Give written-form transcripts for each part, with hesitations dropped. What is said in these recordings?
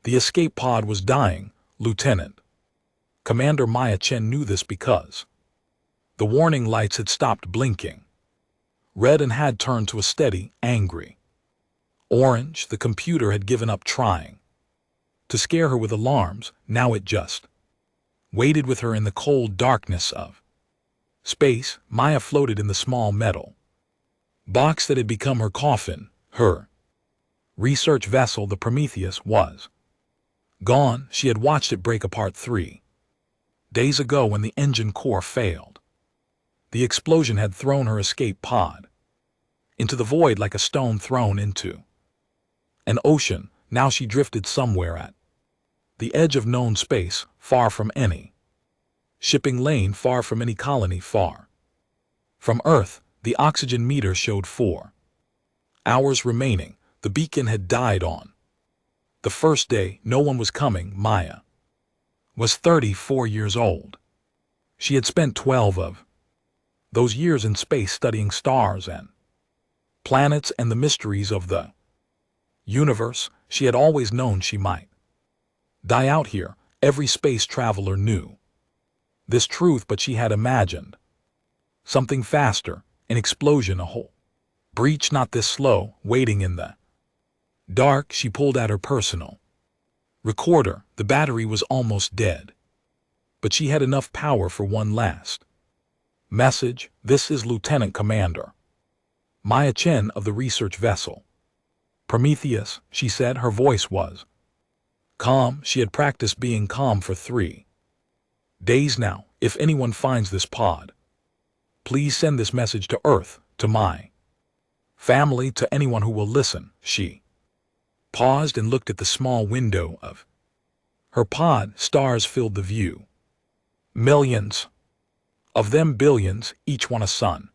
The escape pod was dying, Lieutenant. Commander Maya Chen knew this because the warning lights had stopped blinking. Red and had turned to a steady, angry orange. The computer had given up trying to scare her with alarms. Now it just waited with her in the cold darkness of space. Maya floated in the small metal box that had become her coffin. Her research vessel, the Prometheus, was gone. She had watched it break apart 3 days ago when the engine core failed. The explosion had thrown her escape pod into the void like a stone thrown into an ocean. Now she drifted somewhere at the edge of known space, far from any shipping lane, far from any colony, far from Earth. The oxygen meter showed 4 hours remaining. The beacon had died on the first day. No one was coming. Maya was 34 years old. She had spent 12 of those years in space studying stars and planets and the mysteries of the universe. She had always known she might die out here. Every space traveler knew this truth, but she had imagined something faster, an explosion, a whole breach. Not this slow, waiting in the dark. She pulled out her personal recorder. The battery was almost dead, but she had enough power for one last message. This is Lieutenant Commander Maya Chen of the research vessel Prometheus, she said. Her voice was calm. She had practiced being calm for 3 days now. If anyone finds this pod, please send this message to Earth, to my family, to anyone who will listen. She paused and looked at the small window of her pod. Stars filled the view. Millions of them, billions, each one a sun.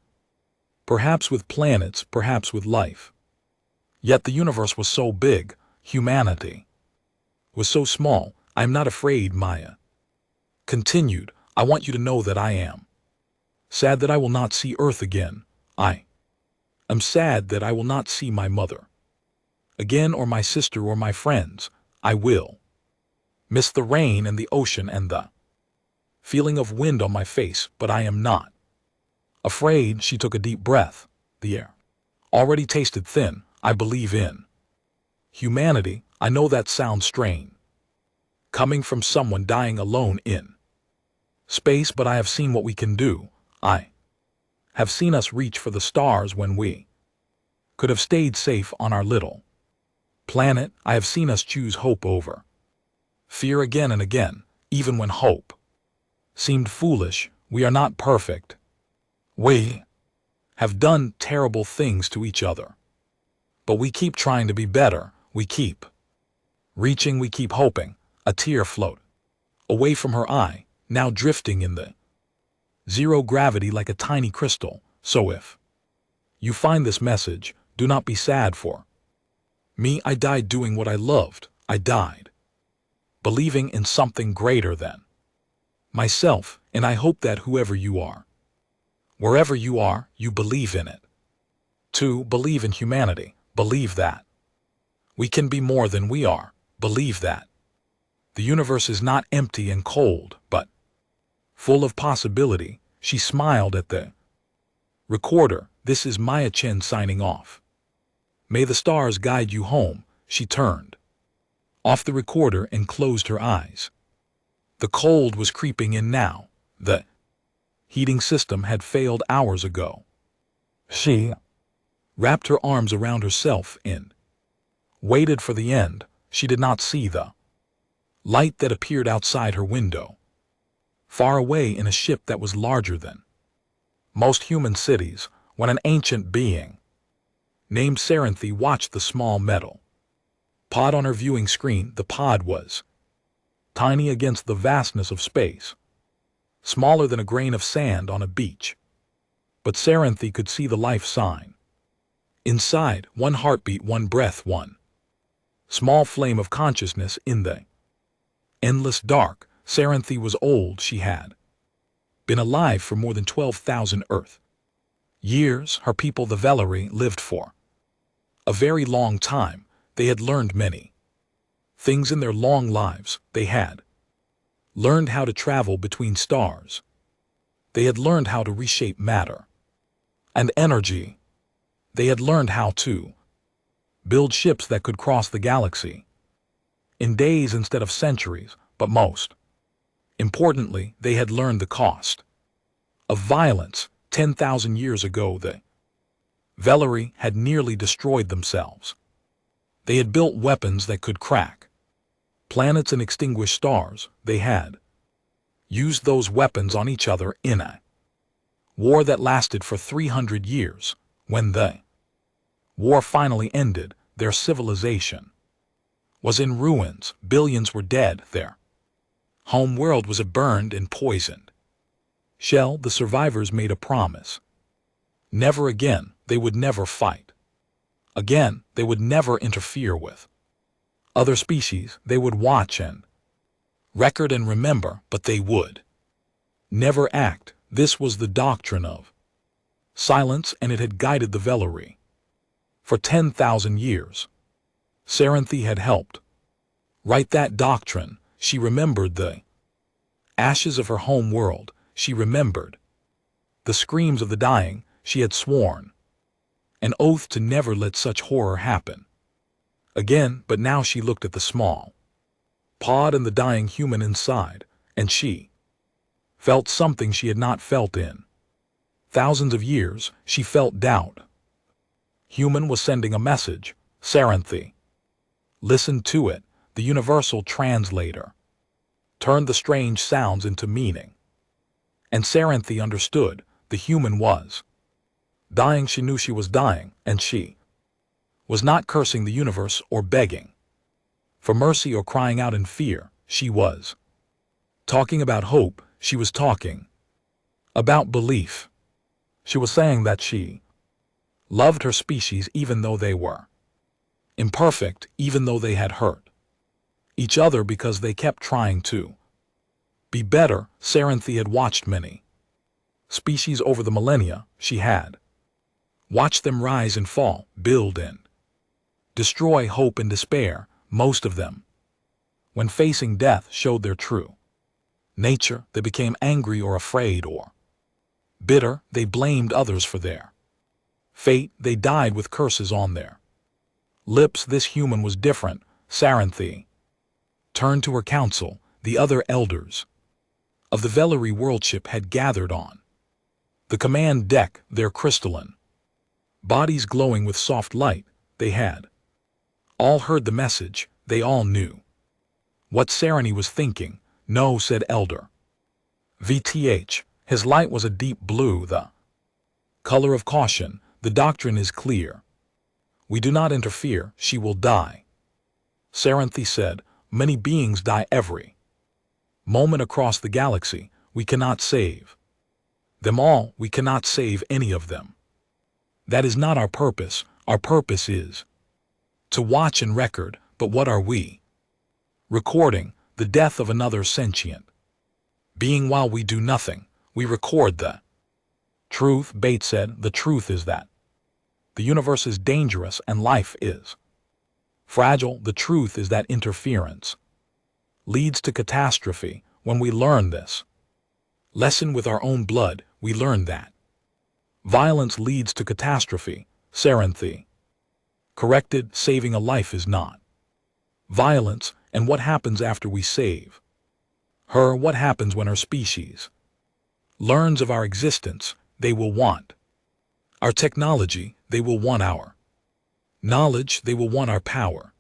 Perhaps with planets, perhaps with life. Yet the universe was so big, humanity was so small. I'm not afraid, Maya continued. I want you to know that I am sad that I will not see Earth again. I am sad that I will not see my mother again, or my sister, or my friends. I will miss the rain and the ocean and the feeling of wind on my face, but I am not afraid. She took a deep breath. The air already tasted thin. I believe in humanity. I know that sounds strange, coming from someone dying alone in space, but I have seen what we can do. I have seen us reach for the stars when we could have stayed safe on our little planet. I have seen us choose hope over fear again and again, even when hope seemed foolish. We are not perfect. We have done terrible things to each other, but we keep trying to be better. We keep reaching, we keep hoping. A tear floated away from her eye, now drifting in the zero gravity like a tiny crystal. So if you find this message, do not be sad for me. I died doing what I loved. I died believing in something greater than myself, and I hope that whoever you are, wherever you are, you believe in it. To believe in humanity. Believe that we can be more than we are. Believe that the universe is not empty and cold, but full of possibility. She smiled at the recorder. This is Maya Chen signing off. May the stars guide you home. She turned off the recorder and closed her eyes. The cold was creeping in now. The heating system had failed hours ago. She wrapped her arms around herself and waited for the end. She did not see the light that appeared outside her window, far away in a ship that was larger than most human cities, when an ancient being named Serenthi watched the small metal pod on her viewing screen. The pod was tiny against the vastness of space, smaller than a grain of sand on a beach. But Serenthi could see the life sign inside. One heartbeat, one breath, one small flame of consciousness in the endless dark. Serenthi was old. She had been alive for more than 12,000 Earth years. Her people, the Veleri, lived for a very long time. They had learned many Things in their long lives, they had learned how to travel between stars. They had learned how to reshape matter and energy. They had learned how to build ships that could cross the galaxy in days instead of centuries, but most importantly, they had learned the cost of violence. 10,000 years ago, the Velari had nearly destroyed themselves. They had built weapons that could crack planets and extinguish stars. They had used those weapons on each other in a war that lasted for 300 years. When the war finally ended, their civilization was in ruins. Billions were dead. Their home world was burned and poisoned. Shell, the survivors made a promise. Never again. They would never fight again. They would never interfere with other species. They would watch and record and remember, but they would never act. This was the doctrine of silence, and it had guided the Velari for 10,000 years. Serenthi had helped write that doctrine. She remembered the ashes of her home world. She remembered the screams of the dying. She had sworn an oath to never let such horror happen again, but now she looked at the small pod and the dying human inside, and she felt something she had not felt in thousands of years. She felt doubt. Human was sending a message. Serenthi listened to it. The universal translator turned the strange sounds into meaning. And Serenthi understood. The human was dying. She knew she was dying, and she was not cursing the universe or begging for mercy or crying out in fear. She was talking about hope. She was talking about belief. She was saying that she loved her species even though they were imperfect, even though they had hurt each other because they kept trying to be better. Serenthi had watched many species over the millennia. She had watched them rise and fall, build and destroy, hope and despair. Most of them, when facing death, showed their true nature. They became angry or afraid or bitter. They blamed others for their fate. They died with curses on their lips. This human was different. Serenthi turned to her council. The other elders of the Velari worldship had gathered on the command deck, their crystalline bodies glowing with soft light. They had all heard the message. They all knew what Serenthi was thinking. No, said Elder VTH. His light was a deep blue, the color of caution. The doctrine is clear. We do not interfere. She will die. Serenthi said, many beings die every moment across the galaxy. We cannot save them all. We cannot save any of them. That is not our purpose. Our purpose is to watch and record. But what are we recording? The death of another sentient being. While we do nothing, we record the truth. Bate said, the truth is that the universe is dangerous and life is fragile. The truth is that interference leads to catastrophe. When we learn this lesson with our own blood, we learn that violence leads to catastrophe. Serenthi corrected. Saving a life is not violence. And what happens after we save her? What happens when our species learns of our existence? They will want our technology. They will want our knowledge. They will want our power.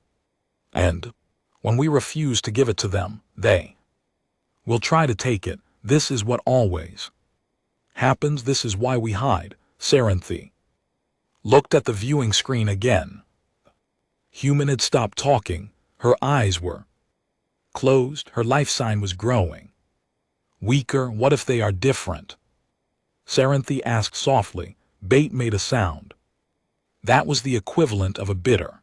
And when we refuse to give it to them, they will try to take it. This is what always happens. This is why we hide. Serenthi looked at the viewing screen again. Human had stopped talking. Her eyes were closed. Her life sign was growing weaker. What if they are different? Serenthi asked softly. Bate made a sound. That was the equivalent of a bitter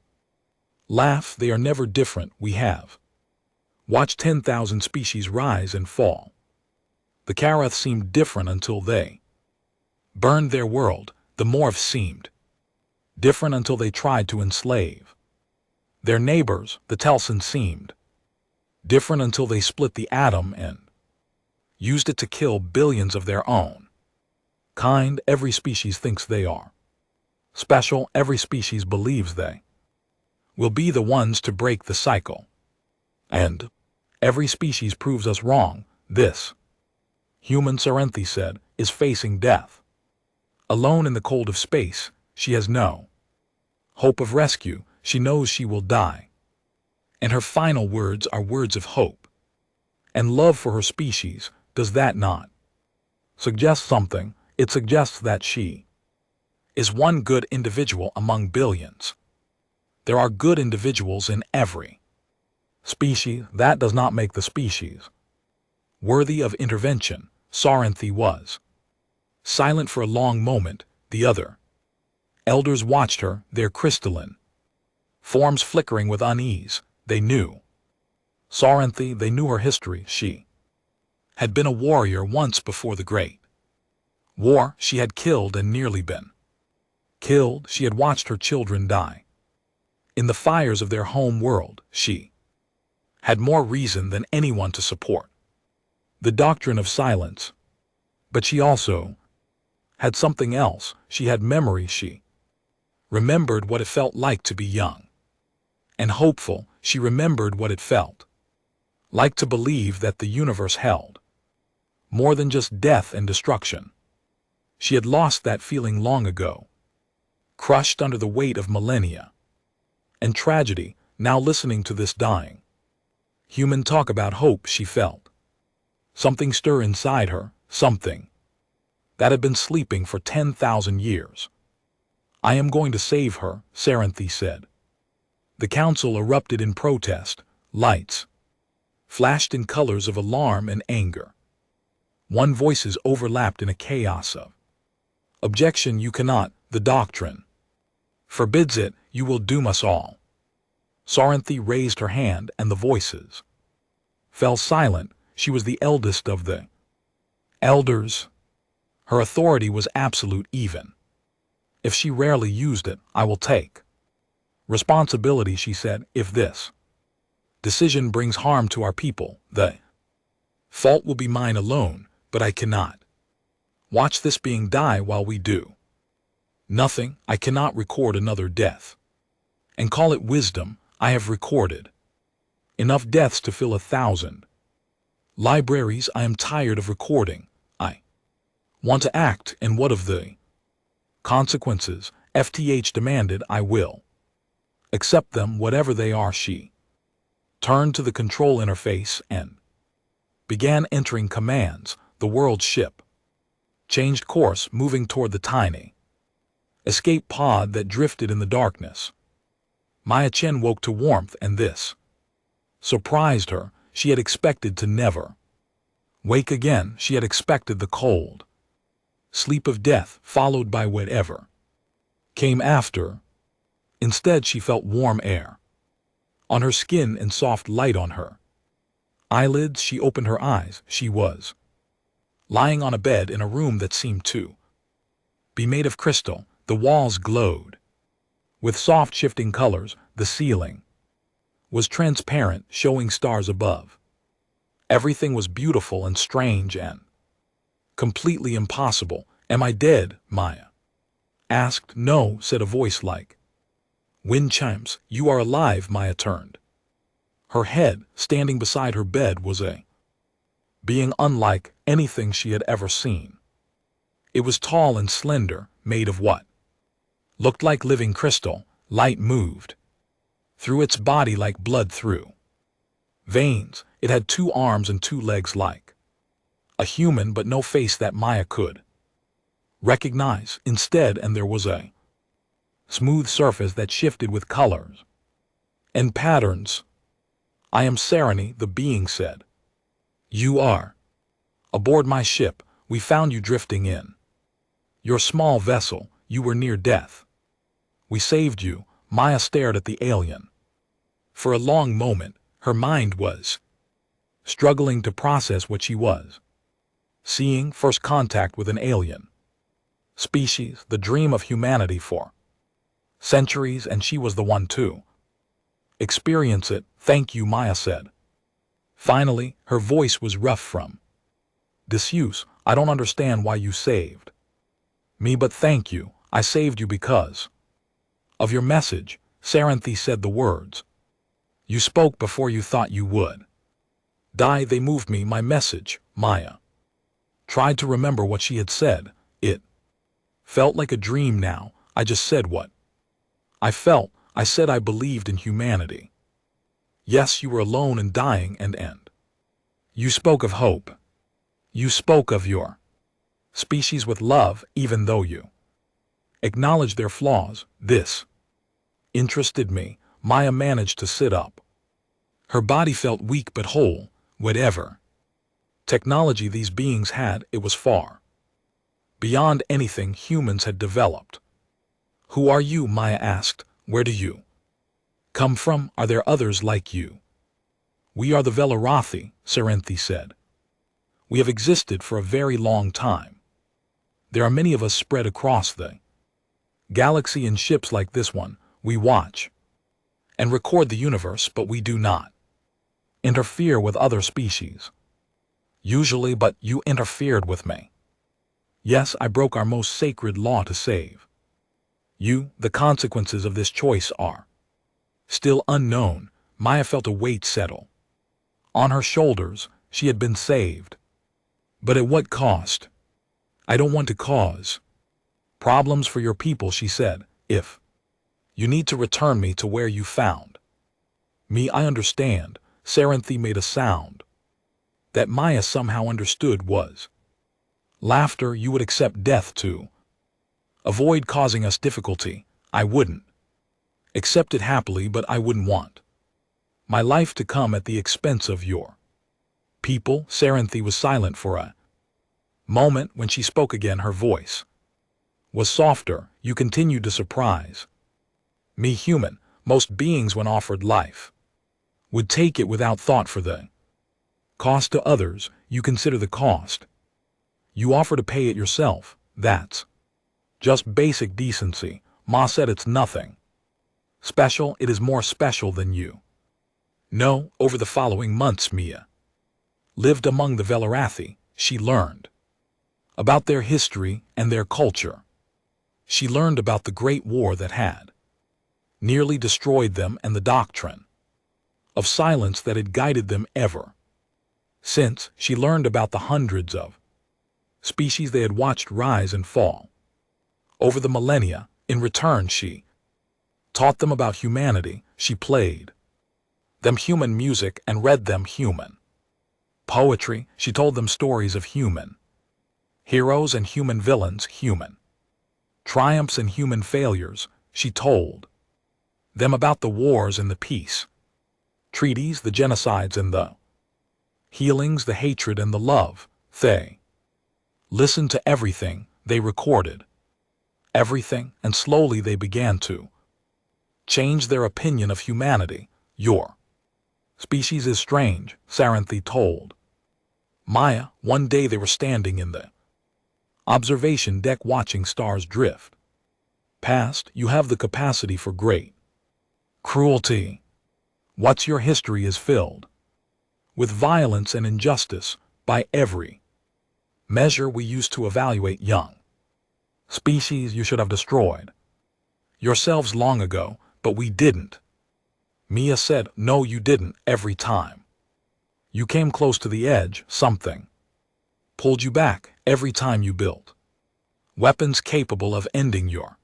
laugh. They are never different. We have watched 10,000 species rise and fall. The Karath seemed different until they burned their world. The Morphs seemed different until they tried to enslave Their neighbors, the Telsons, seemed different until they split the atom and used it to kill billions of their own kind. Every species thinks they are special. Every species believes they will be the ones to break the cycle. And every species proves us wrong. This human, Serenthi said, is facing death. Alone in the cold of space, she has no hope of rescue. She knows she will die. And her final words are words of hope and love for her species. Does that not suggest something? It suggests that she is one good individual among billions. There are good individuals in every species. That does not make the species worthy of intervention. Serenthi was silent for a long moment. The other elders watched her, their crystalline forms flickering with unease. They knew Serenthi, they knew her history. She had been a warrior once before the Great War. She had killed and nearly been killed. She had watched her children die in the fires of their home world. She had more reason than anyone to support the doctrine of silence. But she also had something else. She had memory. She remembered what it felt like to be young and hopeful. She remembered what it felt like to believe that the universe held more than just death and destruction. She had lost that feeling long ago, crushed under the weight of millennia and tragedy. Now listening to this dying human talk about hope, she felt something stir inside her, something that had been sleeping for 10,000 years. I am going to save her, Serenthi said. The council erupted in protest. Lights flashed in colors of alarm and anger. One voices overlapped in a chaos of objection. You cannot. The doctrine forbids it. You will doom us all. Serenthi raised her hand and the voices fell silent. She was the eldest of the elders. Her authority was absolute. Even if she rarely used it, I will take responsibility, she said. If this decision brings harm to our people, the fault will be mine alone, but I cannot watch this being die while we do nothing. I cannot record another death and call it wisdom. I have recorded enough deaths to fill 1,000 libraries. I am tired of recording. I want to act, and what of the consequences? FTH demanded. I will accept them, whatever they are. She turned to the control interface and began entering commands. The world ship changed course, moving toward the tiny escape pod that drifted in the darkness. Maya Chen woke to warmth, and this surprised her. She had expected to never wake again. She had expected the cold sleep of death, followed by whatever came after. Instead, she felt warm air on her skin and soft light on her eyelids. She opened her eyes. She was lying on a bed in a room that seemed to be made of crystal. The walls glowed with soft shifting colors. The ceiling was transparent, showing stars above. Everything was beautiful and strange and completely impossible. Am I dead? Maya asked. No, said a voice like wind chimes. You are alive. Maya turned her head. Standing beside her bed was a being unlike anything she had ever seen. It was tall and slender, made of what looked like living crystal. Light moved through its body like blood through veins. It had 2 arms and 2 legs like a human, but no face that Maya could recognize. Instead, and there was a smooth surface that shifted with colors and patterns. I am Sereni, the being said. You are aboard my ship. We found you drifting in your small vessel. You were near death. We saved you. Maya stared at the alien. For a long moment, her mind was struggling to process what she was seeing. First contact with an alien species, the dream of humanity for centuries, and she was the one to Experience it. Thank you, Maya said. Finally, her voice was rough from disuse. I don't understand why you saved me, but thank you. I saved you because of your message. Saranthi said the words. You spoke before you thought you would die. They moved me. My message. Maya tried to remember what she had said. It felt like a dream now. I just said what I felt. I said I believed in humanity. Yes, you were alone and dying and you spoke of hope. You spoke of your species with love, even though you acknowledged their flaws. This interested me. Maya managed to sit up. Her body felt weak but whole. Whatever technology these beings had, it was far beyond anything humans had developed. Who are you? Maya asked. Where do you come from? Are there others like you? We are the Velarathi, Saranthi said. We have existed for a very long time. There are many of us spread across the galaxy in ships like this one. We watch and record the universe, but we do not interfere with other species. Usually, but you interfered with me. Yes, I broke our most sacred law to save you. The consequences of this choice are still unknown. Maya felt a weight settle on her shoulders. She had been saved. But at what cost? I don't want to cause problems for your people, she said. If you need to return me to where you found me, I understand. Saranthi made a sound that Maya somehow understood was laughter. You would accept death to avoid causing us difficulty. I wouldn't accept it happily, but I wouldn't want my life to come at the expense of your people. Saranthi was silent for a moment. When she spoke again, her voice was softer. You continued to surprise me. Human, most beings, when offered life, would take it without thought for the cost to others. You consider the cost. You offer to pay it yourself. That's just basic decency. Ma said. It's nothing special. It is more special than you know. Over the following months, Mia lived among the Velarathi. She learned about their history and their culture. She learned about the Great War that had nearly destroyed them and the doctrine of silence that had guided them ever since. She learned about the hundreds of species they had watched rise and fall over the millennia. In return, she taught them about humanity. She played them human music and read them human poetry. She told them stories of human heroes and human villains, human triumphs and human failures. She told them about the wars and the peace treaties, the genocides and the healings, the hatred and the love. They listened to everything. They recorded everything, and slowly they began to change their opinion of humanity. Your species is strange, Saranthi told Maya. One day they were standing in the observation deck watching stars drift past. You have the capacity for great cruelty. What's your history is filled with violence and injustice. By every measure we used to evaluate young species, you should have destroyed yourselves long ago, but we didn't. Mia said. No, you didn't. Every time you came close to the edge, something pulled you back. Every time you built weapons capable of ending your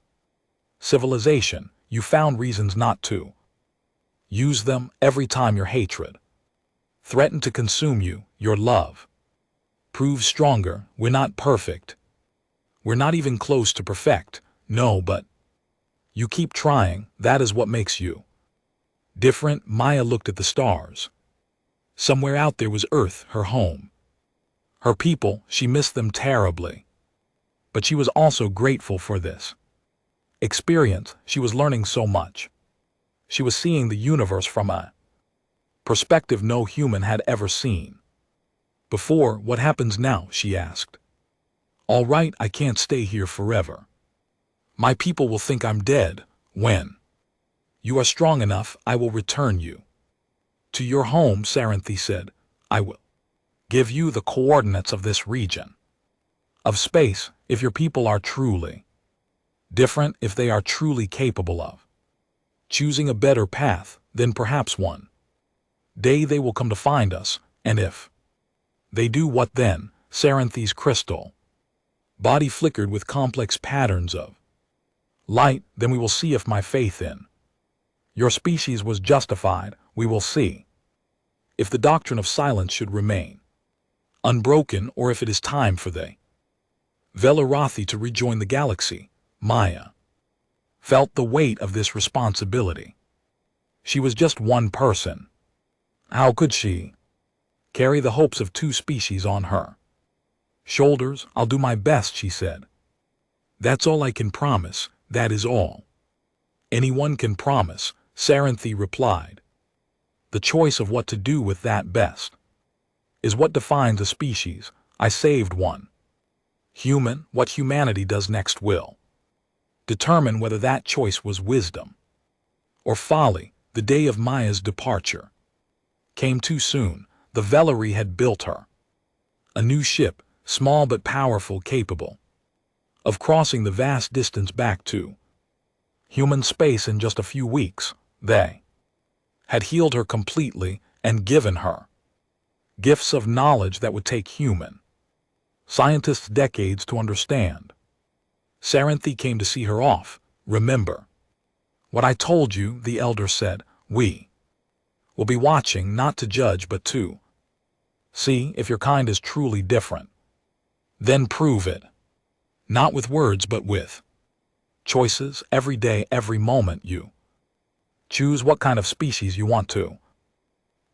civilization, you found reasons not to use them. Every time your hatred threatened to consume you, your love proved stronger. We're not perfect. We're not even close to perfect. No, but you keep trying. That is what makes you different. Maya looked at the stars. Somewhere out there was Earth, her home, her people. She missed them terribly. But she was also grateful for this experience. She was learning so much. She was seeing the universe from a perspective no human had ever seen before. What happens now? She asked. All right, I can't stay here forever. My people will think I'm dead. When You are strong enough, I will return you. To your home, Saranthi said. I will give you the coordinates of this region. Of space, if your people are truly different, if they are truly capable of choosing a better path, then perhaps one day they will come to find us, and if they do, what then? Saranthi's crystal body flickered with complex patterns of light. Then we will see if my faith in your species was justified. We will see if the doctrine of silence should remain unbroken, or if it is time for the Velarathi to rejoin the galaxy. Maya felt the weight of this responsibility. She was just one person. How could she carry the hopes of two species on her shoulders? I'll do my best, she said. That's all I can promise, that is all anyone can promise, Saranthi replied. The choice of what to do with that best is what defines a species. I saved one human. What humanity does next will determine whether that choice was wisdom or folly. The day of Maya's departure came too soon. The Velari had built her a new ship, small but powerful, capable of crossing the vast distance back to human space in just a few weeks. They had healed her completely and given her gifts of knowledge that would take human scientists decades to understand. Saranthi came to see her off. Remember what I told you, the elder said. We will be watching, not to judge but to see if your kind is truly different. Then prove it. Not with words but with choices. Every day, every moment you choose what kind of species you want to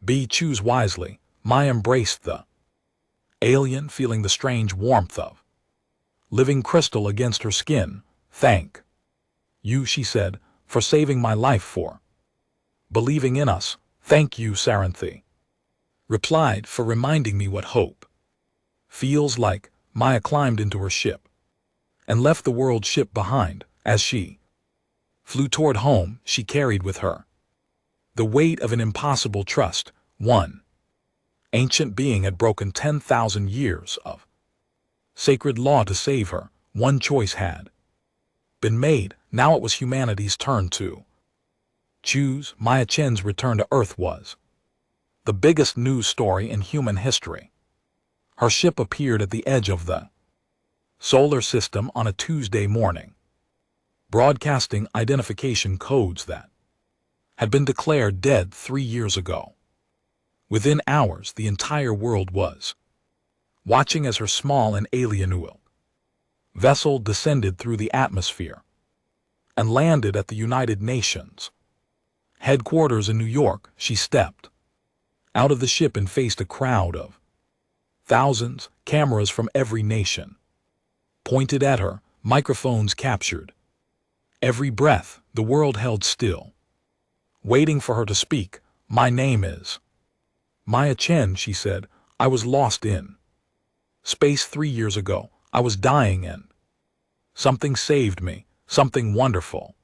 be. Choose wisely. Maya embraced the alien, feeling the strange warmth of living crystal against her skin. Thank you, she said, for saving my life, for believing in us. Thank you, Saranthi replied, for reminding me what hope feels like. Maya climbed into her ship and left the world ship behind. As she flew toward home, she carried with her the weight of an impossible trust. One ancient being had broken 10,000 years of sacred law to save her. One choice had been made. Now it was humanity's turn to choose. Maya Chen's return to Earth was the biggest news story in human history. Her ship appeared at the edge of the solar system on a Tuesday morning, broadcasting identification codes that had been declared dead 3 years ago. Within hours, the entire world was watching as her small and alien vessel descended through the atmosphere and landed at the United Nations headquarters in New York. She stepped out of the ship and faced a crowd of thousands. Cameras from every nation pointed at her. Microphones captured every breath. The world held still, waiting for her to speak. My name is Maya Chen, she said. I was lost in space 3 years ago. I was dying and something saved me, something wonderful.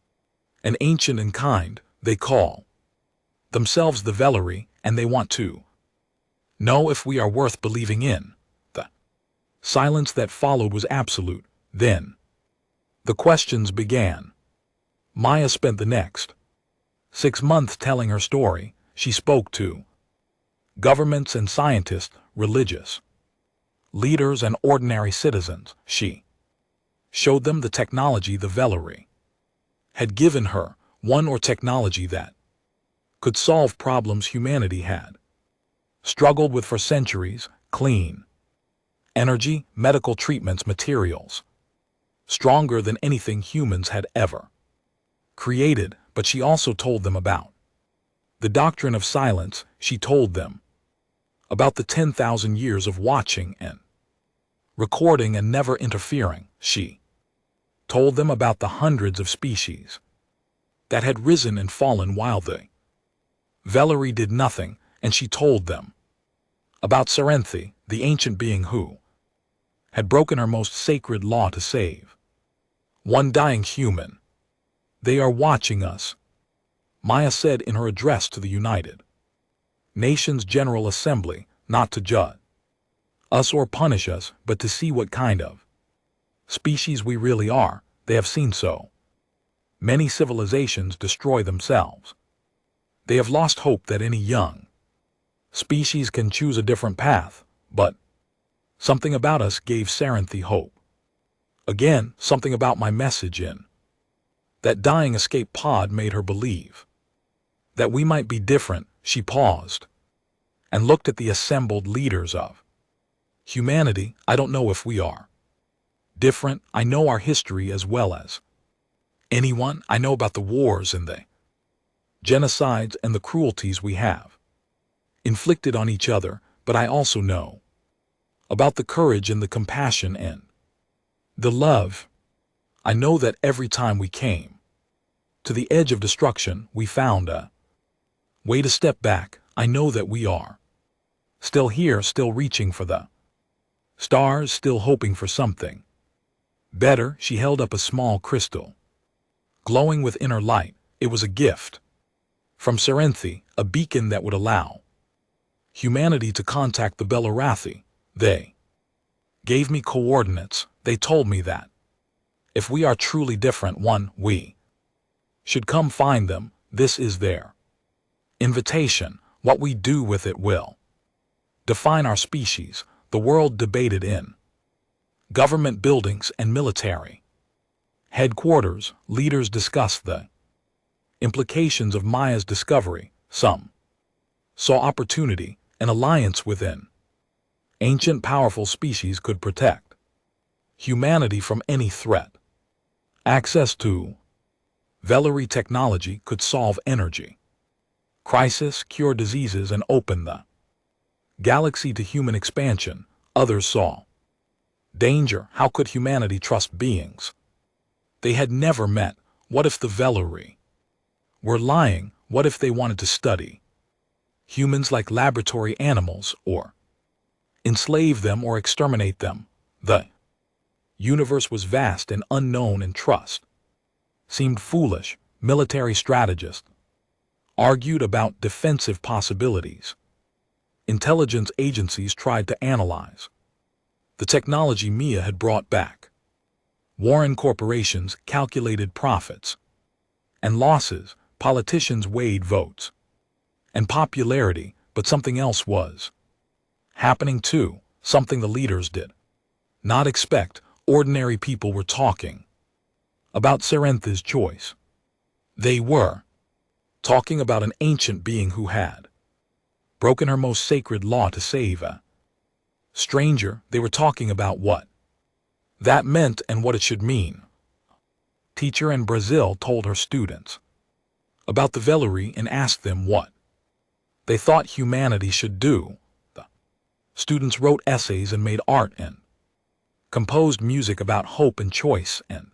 An ancient and kind. They call themselves the Velari, and they want to know if we are worth believing in. The silence that followed was absolute. Then the questions began. Maya spent the next 6 months telling her story. She spoke to governments and scientists, religious leaders and ordinary citizens. She showed them the technology the Velari had given her, one or technology that could solve problems humanity had struggled with for centuries. Clean energy, medical treatments, materials stronger than anything humans had ever created. But she also told them about the doctrine of silence. She told them about the 10,000 years of watching and recording and never interfering. She told them about the hundreds of species that had risen and fallen while the Velari did nothing. And she told them about Saranthi, the ancient being who had broken her most sacred law to save one dying human. They are watching us, Maya said in her address to the United Nations General Assembly, not to judge us or punish us, but to see what kind of species we really are. They have seen so many civilizations destroy themselves. They have lost hope that any young species can choose a different path, but something about us gave Saranthe hope. Again, something about my message in that dying escape pod made her believe that we might be different. She paused and looked at the assembled leaders of humanity. I don't know if we are different. I know our history as well as anyone. I know about the wars and the genocides and the cruelties we have inflicted on each other, but I also know about the courage and the compassion and the love. I know that every time we came to the edge of destruction, we found a way to step back. I know that we are still here, still reaching for the stars, still hoping for something better. She held up a small crystal, glowing with inner light. It was a gift from Saranthe, a beacon that would allow humanity to contact the Belarathi. They gave me coordinates. They told me that if we are truly different, we should come find them. This is their invitation. What we do with it will define our species. The world debated in government buildings and military headquarters. Leaders discussed the implications of Maya's discovery. Some saw opportunity. An alliance within ancient powerful species could protect humanity from any threat. Access to Velari technology could solve energy crisis, cure diseases, and open the galaxy to human expansion. Others saw danger. How could humanity trust beings they had never met? What if the Velari were lying? What if they wanted to study humans like laboratory animals, or enslave them or exterminate them? The universe was vast and unknown, and trust seemed foolish. Military strategists argued about defensive possibilities. Intelligence agencies tried to analyze the technology Mia had brought back. Warren corporations calculated profits and losses. Politicians weighed votes and popularity, but something else was happening too, something the leaders did not expect. Ordinary people were talking about Saranthe's choice. They were talking about an ancient being who had broken her most sacred law to save a stranger. They were talking about what that meant and what it should mean. Teacher in Brazil told her students about the Velari and asked them what they thought humanity should do. The students wrote essays and made art and composed music about hope and choice and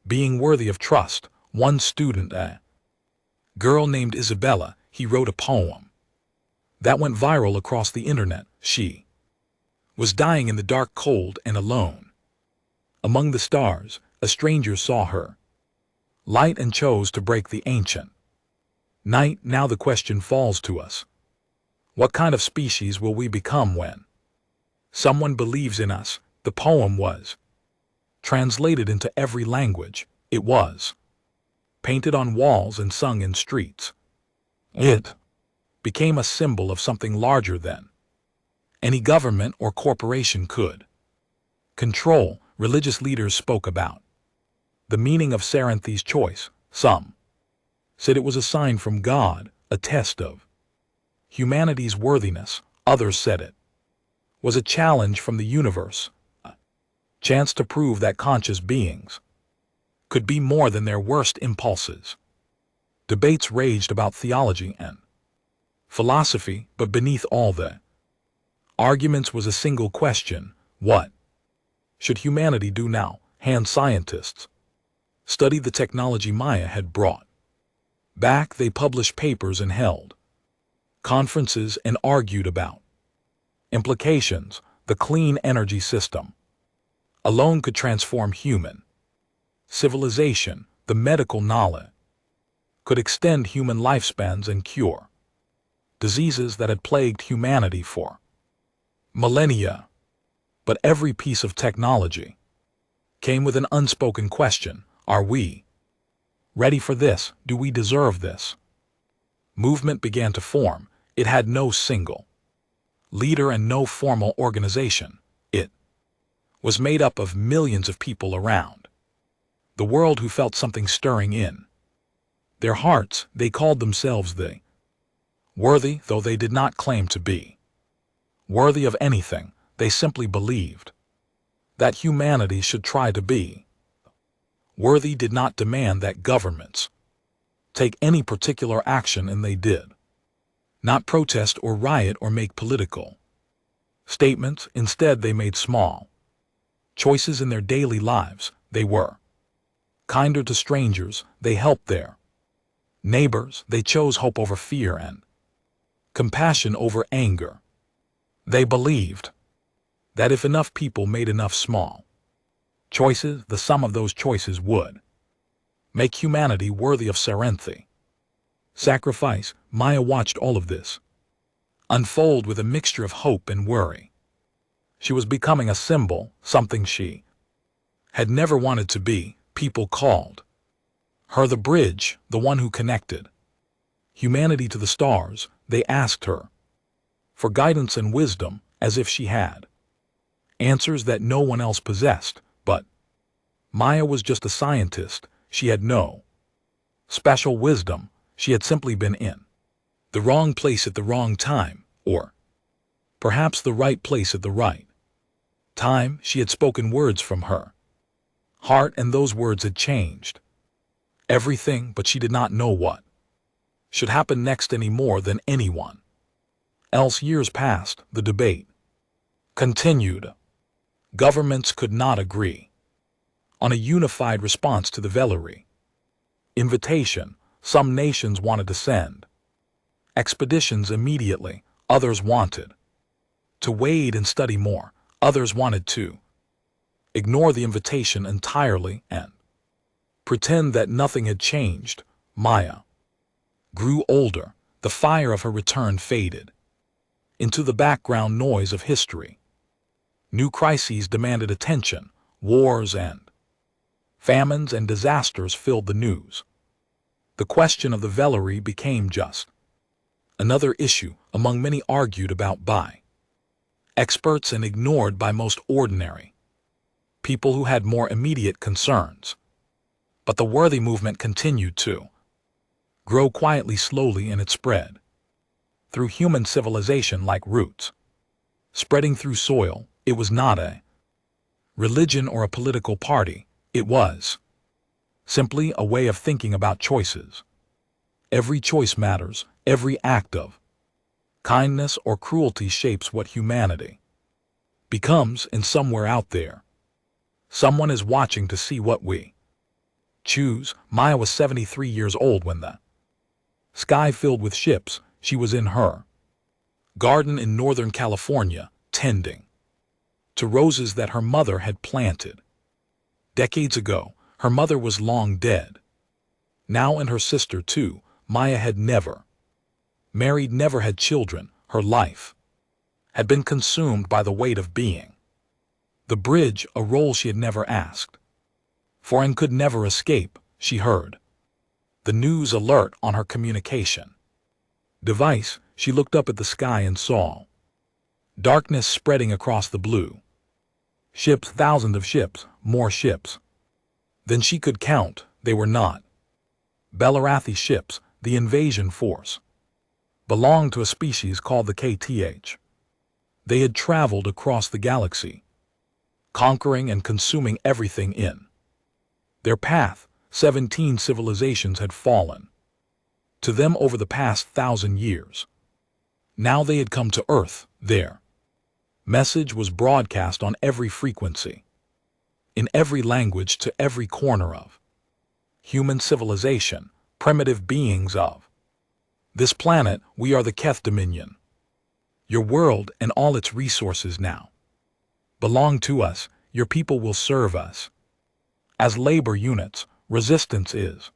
being worthy of trust. One student, a girl named Isabella, he wrote a poem that went viral across the internet. She was dying in the dark, cold, and alone. Among the stars, a stranger saw her light and chose to break the ancient night. Now the question falls to us. What kind of species will we become when someone believes in us? The poem was translated into every language. It was painted on walls and sung in streets. It became a symbol of something larger than any government or corporation could control. Religious leaders spoke about the meaning of Saranthe's choice. Some said it was a sign from God, a test of humanity's worthiness. Others said it was a challenge from the universe, a chance to prove that conscious beings could be more than their worst impulses. Debates raged about theology and philosophy, but beneath all the arguments was a single question: what should humanity do now? Hand scientists studied the technology Maya had brought back. They published papers and held conferences and argued about implications. The clean energy system alone could transform human civilization. The medical knowledge could extend human lifespans and cure diseases that had plagued humanity for millennia. But every piece of technology came with an unspoken question: are we ready for this? Do we deserve this? Movement began to form. It had no single leader and no formal organization. It was made up of millions of people around the world who felt something stirring in their hearts. They called themselves the worthy, though they did not claim to be worthy of anything. They simply believed that humanity should try to be worthy, did not demand that governments take any particular action, and they did not protest or riot or make political statements. Instead, they made small choices in their daily lives. They were kinder to strangers. They helped their neighbors. They chose hope over fear and compassion over anger. They believed that if enough people made enough small choices, the sum of those choices would make humanity worthy of serenity, sacrifice. Maya watched all of this unfold with a mixture of hope and worry. She was becoming a symbol, something she had never wanted to be. People called her the bridge, the one who connected humanity to the stars. They asked her for guidance and wisdom, as if she had answers that no one else possessed. But Maya was just a scientist. She had no special wisdom. She had simply been in the wrong place at the wrong time, or perhaps the right place at the right time. She had spoken words from her heart, and those words had changed everything, but she did not know what should happen next any more than anyone else. Years passed. The debate continued. Governments could not agree on a unified response to the Valerie invitation. Some nations wanted to send expeditions immediately. Others wanted to wait and study more. Others wanted to ignore the invitation entirely and pretend that nothing had changed. Maya grew older. The fire of her return faded into the background noise of history. New crises demanded attention. Wars and famines and disasters filled the news. The question of the Valerie became just another issue among many, argued about by experts and ignored by most ordinary people who had more immediate concerns. But the worthy movement continued to grow quietly, slowly, and it spread through human civilization like roots spreading through soil. It was not a religion or a political party. It was simply a way of thinking about choices. Every choice matters. Every act of kindness or cruelty shapes what humanity becomes, and somewhere out there, someone is watching to see what we choose. Maya was 73 years old when the sky filled with ships. She was in her garden in Northern California, tending to roses that her mother had planted decades ago. Her mother was long dead now, and her sister too. Maya had never married, never had children. Her life had been consumed by the weight of being the bridge, a role she had never asked for and could never escape. She heard the news alert on her communication device. She looked up at the sky and saw darkness spreading across the blue. Ships, thousands of ships, more ships than she could count. They were not Belarathi ships. The invasion force belonged to a species called the KTH. They had traveled across the galaxy, conquering and consuming everything in their path. 17 civilizations had fallen to them over the past 1,000 years. Now they had come to Earth. Their message was broadcast on every frequency, in every language, to every corner of human civilization. Primitive beings of this planet, we are the Keth Dominion. Your world and all its resources now belong to us. Your people will serve us as labor units. Resistance is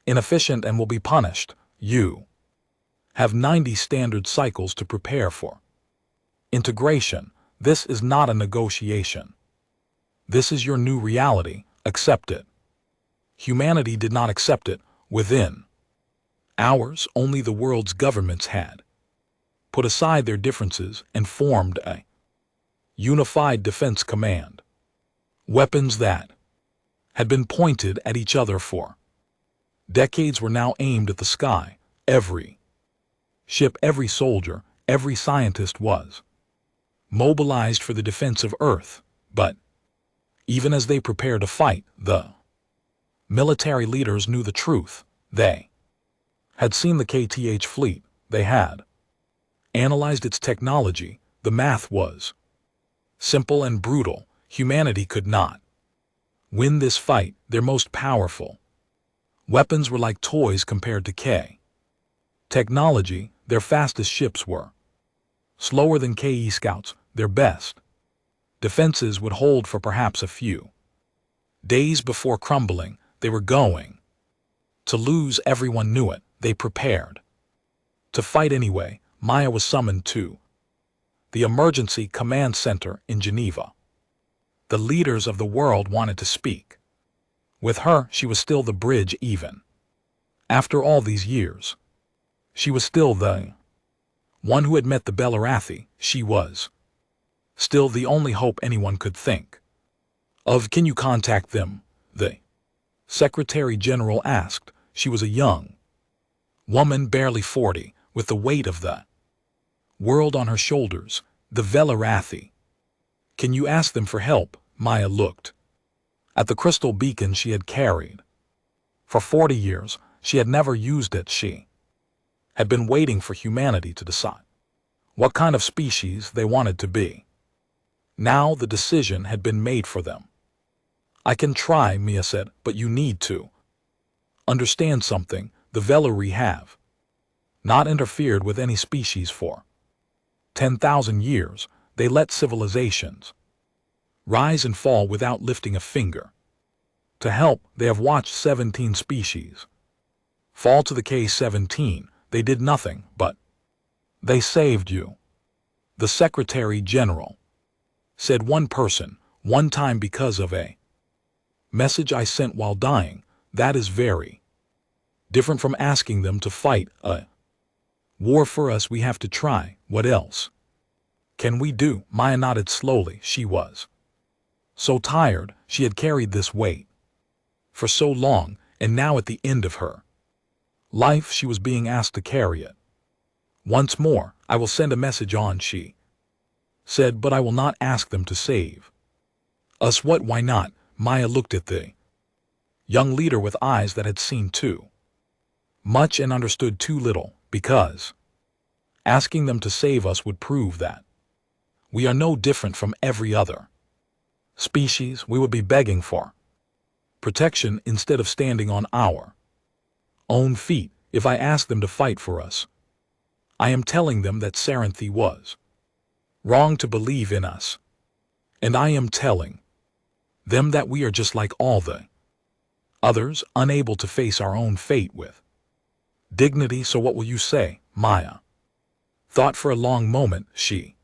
inefficient and will be punished. You have 90 standard cycles to prepare for. Integration. This is not a negotiation. This is your new reality. Accept it. Humanity did not accept it within hours. Only the world's governments had put aside their differences and formed a unified defense command. Weapons that had been pointed at each other for decades were now aimed at the sky. Every ship, every soldier, every scientist was mobilized for the defense of Earth. But even as they prepared to fight, the military leaders knew the truth. They had seen the KTH fleet. They had analyzed its technology. The math was simple and brutal. Humanity could not win this fight. Their most powerful weapons were like toys compared to K technology. Their fastest ships were slower than KE scouts. Their best defenses would hold for perhaps a few days before crumbling. They were going to lose. Everyone knew it. They prepared to fight anyway. Maya was summoned to the Emergency Command Center in Geneva. The leaders of the world wanted to speak with her. She was still the bridge. Even after all these years, she was still the one who had met the Belarathi. She was still the only hope anyone could think of. Can you contact them? The Secretary General asked. She was a young woman, barely 40, with the weight of the world on her shoulders. The Belarathi. Can you ask them for help? Maya looked at the crystal beacon she had carried for 40 years. She had never used it. She had been waiting for humanity to decide what kind of species they wanted to be. Now the decision had been made for them. I can try, Mia said, but you need to understand something. The Velari have not interfered with any species for 10,000 years. They let civilizations rise and fall without lifting a finger to help. They have watched 17 species fall to the K-17. They did nothing, but they saved you. The Secretary General said. One person, one time, because of a message I sent while dying. That is very different from asking them to fight a war for us. We have to try. What else can we do? Maya nodded slowly. She was so tired. She had carried this weight for so long, and now at the end of her life she was being asked to carry it once more. I will send a message on, she said, but I will not ask them to save us. What? Why not? Maya looked at the young leader with eyes that had seen too much and understood too little. Because asking them to save us would prove that we are no different from every other species. We would be begging for protection instead of standing on our own feet. If I ask them to fight for us, I am telling them that Saranthi was wrong to believe in us. And I am telling them that we are just like all the others, unable to face our own fate with dignity. So what will you say? Maya thought for a long moment. She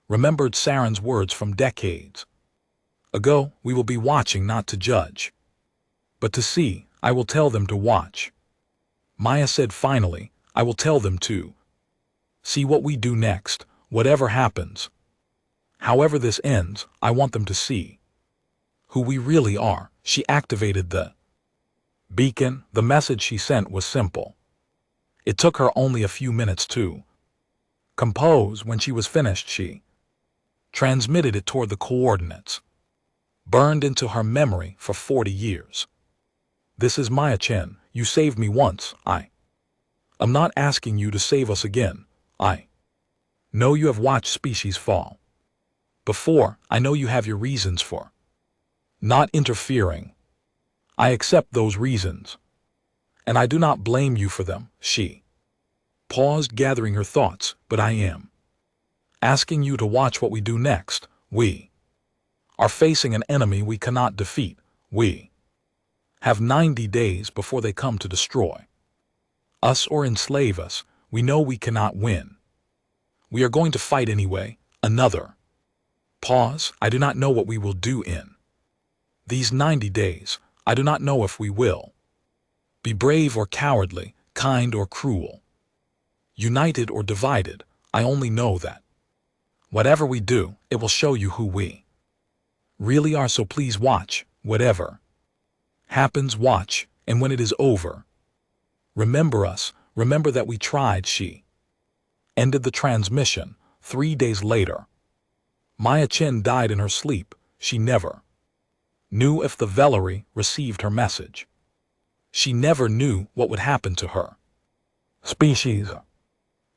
remembered Saren's words from decades ago. We will be watching, not to judge, but to see. I will tell them to watch. Maya said finally. I will tell them to see what we do next. Whatever happens, however this ends, I want them to see who we really are. She activated the beacon. The message she sent was simple. It took her only a few minutes to compose. When she was finished, she transmitted it toward the coordinates burned into her memory for 40 years. This is Maya Chen. You saved me once. I am not asking you to save us again. I know you have watched species fall before. I know you have your reasons for not interfering. I accept those reasons, and I do not blame you for them. She paused, gathering her thoughts. But I am asking you to watch what we do next. We are facing an enemy we cannot defeat. We have 90 days before they come to destroy us or enslave us. We know we cannot win. We are going to fight anyway. Another pause. I do not know what we will do in these 90 days. I do not know if we will be brave or cowardly, kind or cruel, united or divided. I only know that whatever we do, it will show you who we really are. So please watch. Whatever happens, watch. And when it is over, remember us. Remember that we tried. She ended the transmission. 3 days later, Maya Chen died in her sleep. She never knew if the Valerie received her message. She never knew what would happen to her species.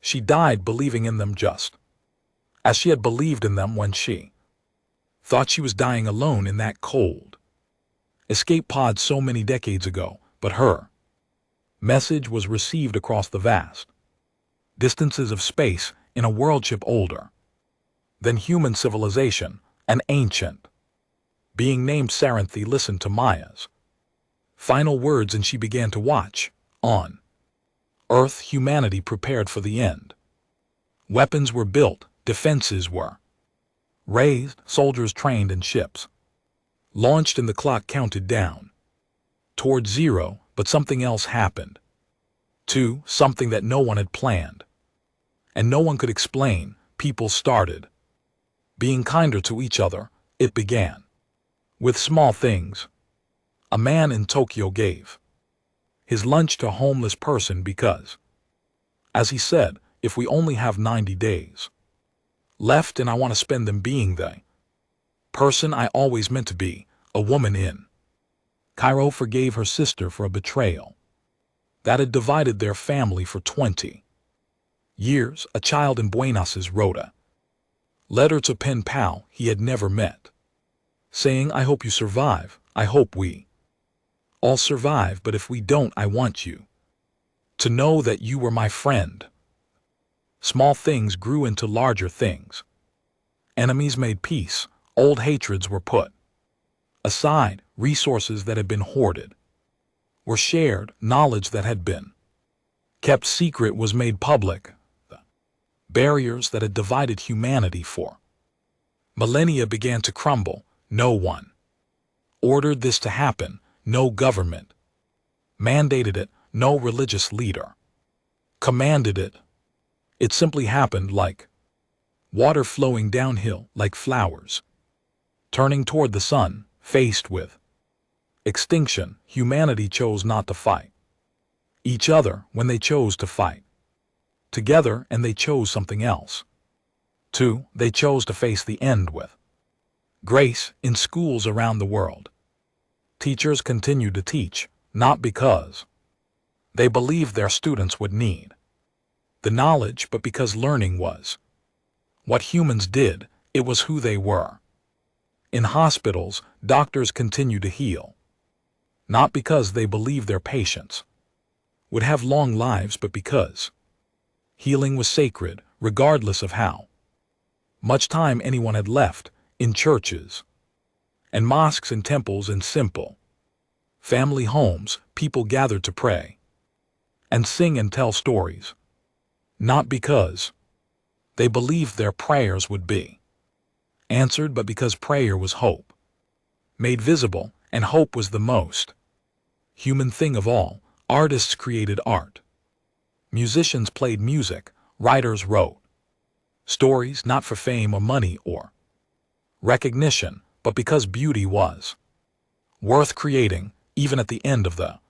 She died believing in them just as she had believed in them when she thought she was dying alone in that cold escape pod so many decades ago. But her message was received across the vast distances of space in a worldship older than human civilization. An ancient being named Saranthi listened to Maya's final words, and she began to watch. On Earth, humanity prepared for the end. Weapons were built, defenses were raised, soldiers trained, and ships launched, and the clock counted down toward zero. But something else happened. Something that no one had planned and no one could explain. People started being kinder to each other. It began with small things. A man in Tokyo gave his lunch to a homeless person because, as he said, if we only have 90 days left and I want to spend them being the person I always meant to be. A woman in Cairo forgave her sister for a betrayal that had divided their family for 20 years. A child in Buenos Aires wrote a letter to pen pal he had never met, saying, I hope you survive. I hope we all survive, but if we don't, I want you to know that you were my friend. Small things grew into larger things. Enemies made peace. Old hatreds were put aside. Resources that had been hoarded were shared. Knowledge that had been kept secret was made public. The barriers that had divided humanity for millennia began to crumble. No one ordered this to happen. No government mandated it. No religious leader commanded it. It simply happened, like water flowing downhill, like flowers turning toward the sun. Faced with extinction, humanity chose not to fight each other when they chose to fight together, and they chose something else. They chose to face the end with grace. In schools around the world, teachers continued to teach, not because they believed their students would need the knowledge, but because learning was what humans did. It was who they were. In hospitals, doctors continued to heal, not because they believed their patients would have long lives, but because healing was sacred, regardless of how much time anyone had left. In churches and mosques and temples and simple family homes, people gathered to pray and sing and tell stories, not because they believed their prayers would be answered, but because prayer was hope made visible, and hope was the most human thing of all. Artists created art. Musicians played music. Writers wrote stories, not for fame or money or recognition, but because beauty was worth creating. Even at the end of the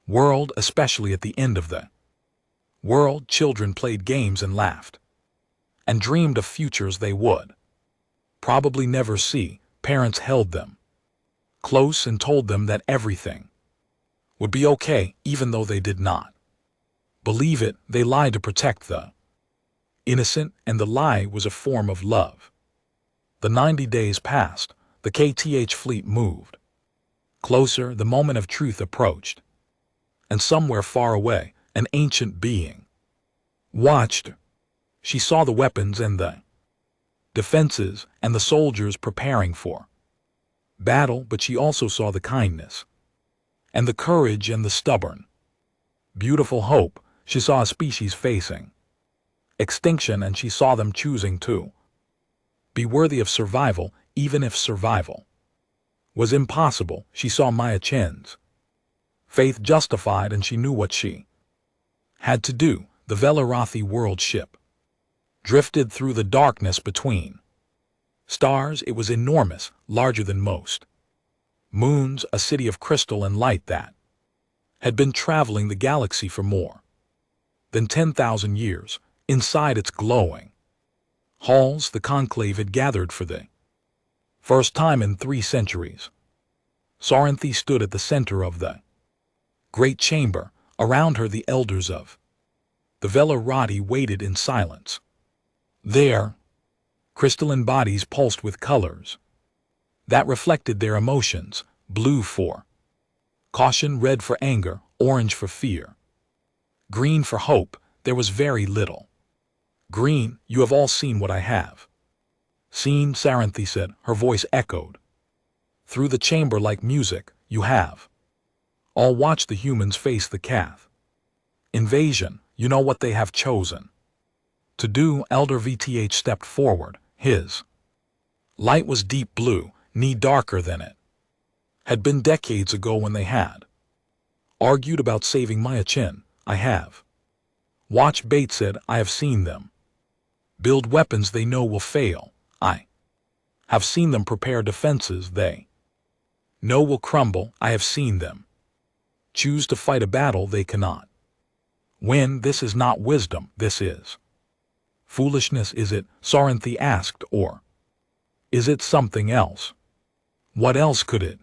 world, especially at the end of the world, children played games and laughed and dreamed of futures they would probably never see. Parents held them close and told them that everything would be okay, even though they did not believe it. They lied to protect the innocent, and the lie was a form of love. The 90 days passed. The KTH fleet moved closer. The moment of truth approached, and somewhere far away, an ancient being watched. She saw the weapons and the defenses and the soldiers preparing for battle, but she also saw the kindness And the courage and the stubborn, beautiful hope she saw a species facing. Extinction, and she saw them choosing to be worthy of survival, even if survival was impossible. She saw Maya Chen's faith justified, and she knew what she had to do. The Velarathi world ship drifted through the darkness between stars. It was enormous, larger than most moons, a city of crystal and light that had been traveling the galaxy for more than 10,000 years. Inside its glowing halls, the conclave had gathered for the first time in 3 centuries. Saranthi stood at the center of the great chamber. Around her, the elders of the Velarathi waited in silence. Their crystalline bodies pulsed with colors that reflected their emotions: blue for caution, red for anger, orange for fear, green for hope. There was very little green. You have all seen what I have seen, Saranthi said. Her voice echoed through the chamber like music. You have all watched the humans face the Cath invasion. You know what they have chosen to do. Elder VTH stepped forward. His light was deep blue, knee darker than it had been decades ago when they had argued about saving Maya Chen. I have watched, Bate said. I have seen them build weapons they know will fail. I have seen them prepare defenses they know will crumble. I have seen them choose to fight a battle they cannot win. This is not wisdom. This is foolishness. Is it? Saranthi asked. Or is it something else? What else could it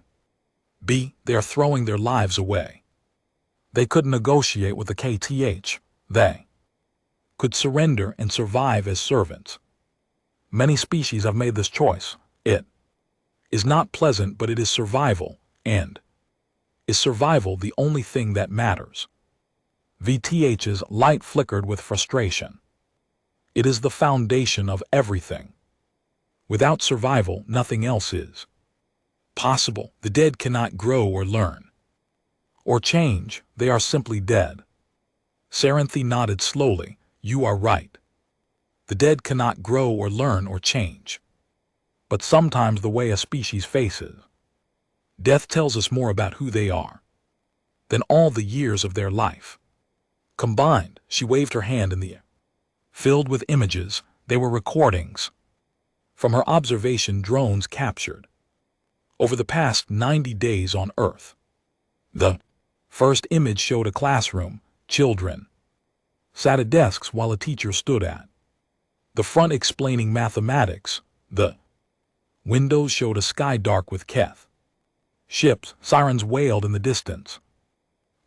be? They are throwing their lives away. They could negotiate with the KTH. They could surrender and survive as servants. Many species have made this choice. It is not pleasant, but it is survival. And is survival the only thing that matters? VTH's light flickered with frustration. It is the foundation of everything. Without survival, nothing else is possible. The dead cannot grow or learn or change. They are simply dead. Saranthi nodded slowly. You are right. The dead cannot grow or learn or change. But sometimes the way a species faces death tells us more about who they are than all the years of their life combined. She waved her hand in the air, filled with images. They were recordings from her observation drones captured over the past 90 days on Earth. The first image showed a classroom. Children sat at desks while a teacher stood at the front explaining mathematics. The windows showed a sky dark with Keth ships. Sirens wailed in the distance.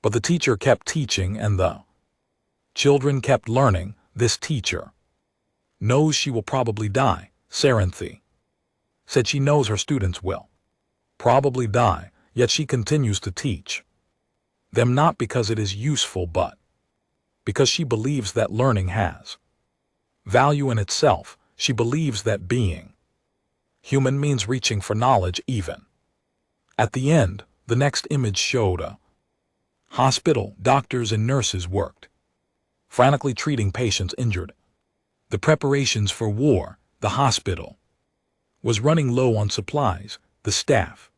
But the teacher kept teaching, and the children kept learning. This teacher knows she will probably die, Saranthi said. She knows her students will probably die, yet she continues to teach them, not because it is useful, but because she believes that learning has value in itself. She believes that being human means reaching for knowledge even. At the end, the next image showed a hospital. Doctors and nurses worked frantically treating patients injured. The preparations for war. The hospital was running low on supplies. The staff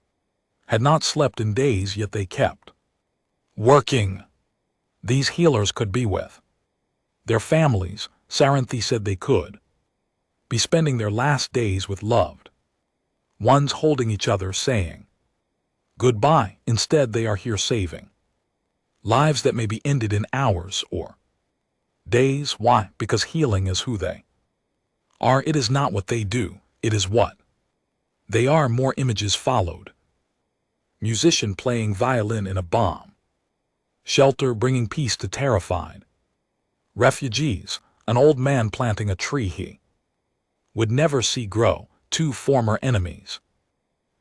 had not slept in days, yet they kept working. These healers could be with their families. Saranthi said they could be spending their last days with loved ones, holding each other, saying goodbye. Instead, they are here saving lives that may be ended in hours or days. Why? Because healing is who they are. It is not what they do. It is what they are. More images followed. Musician playing violin in a bomb shelter, bringing peace to terrified refugees. An old man planting a tree he would never see grow. 2 former enemies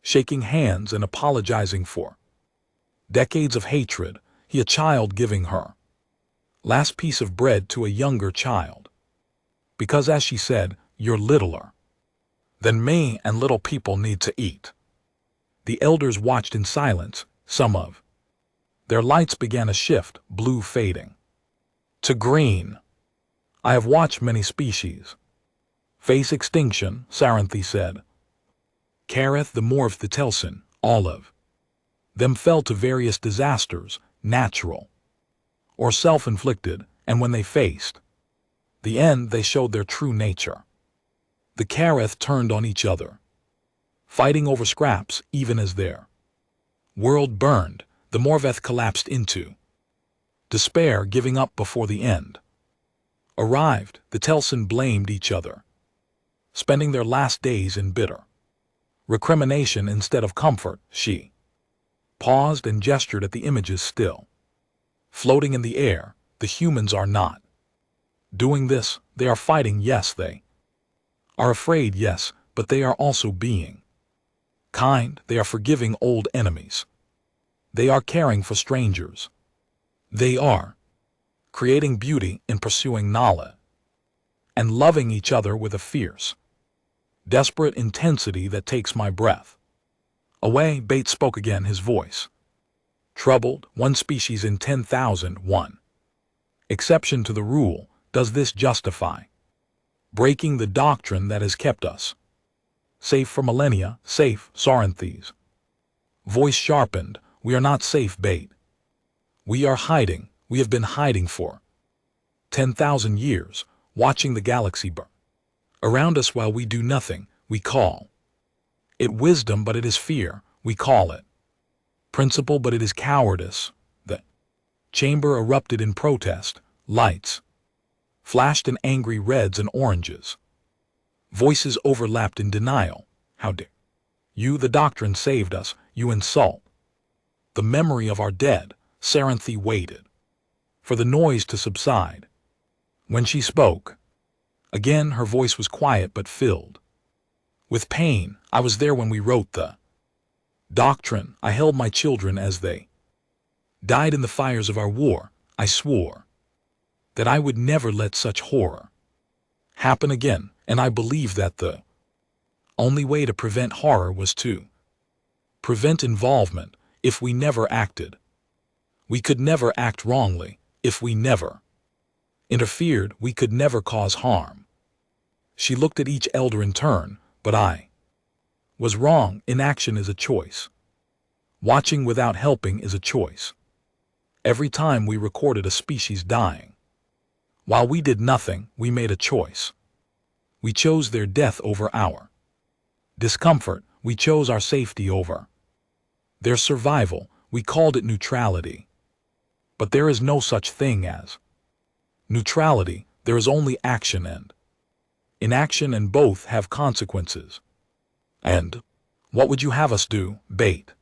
shaking hands and apologizing for decades of hatred. He, a child, giving her last piece of bread to a younger child, because, as she said, you're littler than me, and little people need to eat. The elders watched in silence. Some of Their lights began a shift, blue fading to green. I have watched many species face extinction, Saranthi said. Kareth the Morph the Telsin, all of them fell to various disasters, natural or self-inflicted, and when they faced the end, they showed their true nature. The Kareth turned on each other, fighting over scraps even as their world burned. The Morveth collapsed into despair, giving up before the end arrived. The Telsin blamed each other, spending their last days in bitter recrimination instead of comfort. She paused and gestured at the images still floating in the air. The humans are not doing this. They are fighting, yes. They are afraid, yes, but they are also being kind. They are forgiving old enemies. They are caring for strangers. They are creating beauty in pursuing knowledge and loving each other with a fierce, desperate intensity that takes my breath away. Bates spoke again, his voice troubled. One species in 10,000, one exception to the rule. Does this justify breaking the doctrine that has kept us safe for millennia? Safe, Saranthi's voice sharpened. We are not safe, Bate. We are hiding. We have been hiding for 10,000 years, watching the galaxy burn around us while we do nothing. We call it wisdom, but it is fear. We call it principle, but it is cowardice. The chamber erupted in protest. Lights flashed in angry reds and oranges. Voices overlapped in denial. How dare you? The doctrine saved us. You insult the memory of our dead. Saranthi waited for the noise to subside. When she spoke again, her voice was quiet but filled with pain. I was there when we wrote the doctrine. I held my children as they died in the fires of our war. I swore that I would never let such horror happen again, and I believed that the only way to prevent horror was to prevent involvement. If we never acted, we could never act wrongly. If we never interfered, we could never cause harm. She looked at each elder in turn. But I was wrong. Inaction is a choice. Watching without helping is a choice. Every time we recorded a species dying, while we did nothing, we made a choice. We chose their death over our discomfort. We chose our safety over their survival. We called it neutrality. But there is no such thing as neutrality. There is only action and inaction, and both have consequences. And what would you have us do? Bate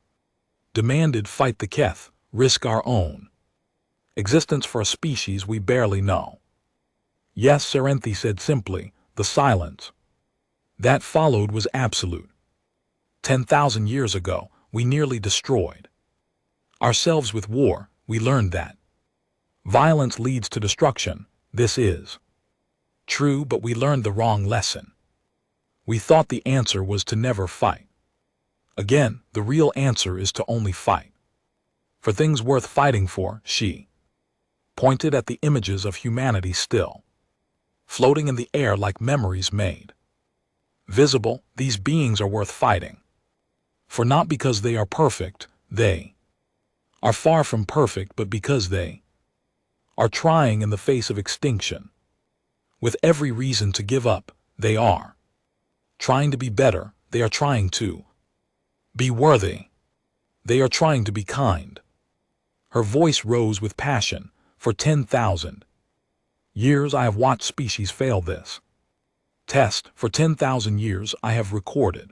demanded. Fight the Keth, risk our own existence for a species we barely know. Yes, Saranthi said simply. The silence that followed was absolute. 10,000 years ago, we nearly destroyed ourselves with war. We learned that violence leads to destruction. This is true, but we learned the wrong lesson. We thought the answer was to never fight again. The real answer is to only fight for things worth fighting for. She pointed at the images of humanity still floating in the air like memories made visible. These beings are worth fighting for, not because they are perfect. They are far from perfect, but because they are trying in the face of extinction. With every reason to give up, they are trying to be better. They are trying to be worthy. They are trying to be kind. Her voice rose with passion. For 10,000 years I have watched species fail this test. For 10,000 years I have recorded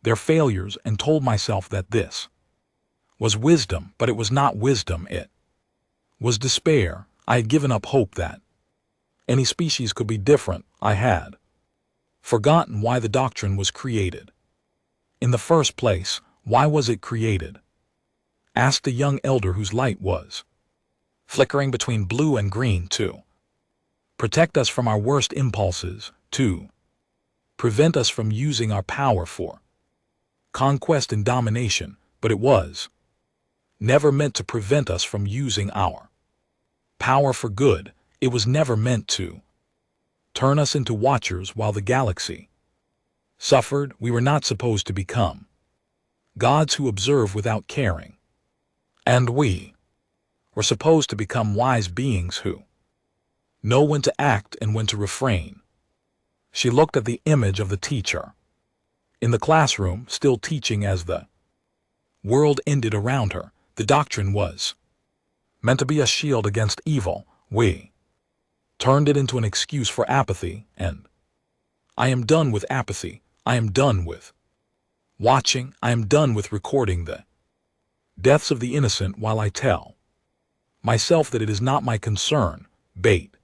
their failures and told myself that this was wisdom, but it was not wisdom. It was despair. I had given up hope that any species could be different. I had forgotten why the doctrine was created. In the first place, why was it created? Asked a young elder whose light was flickering between blue and green. To protect us from our worst impulses. To prevent us from using our power for conquest and domination. But it was never meant to prevent us from using our power for good. It was never meant to turn us into watchers while the galaxy suffered. We were not supposed to become gods who observe without caring. And we were supposed to become wise beings who know when to act and when to refrain. She looked at the image of the teacher in the classroom, still teaching as the world ended around her. The doctrine was meant to be a shield against evil. We turned it into an excuse for apathy, and I am done with apathy. I am done with watching. I am done with recording the deaths of the innocent while I tell myself that it is not my concern. Bait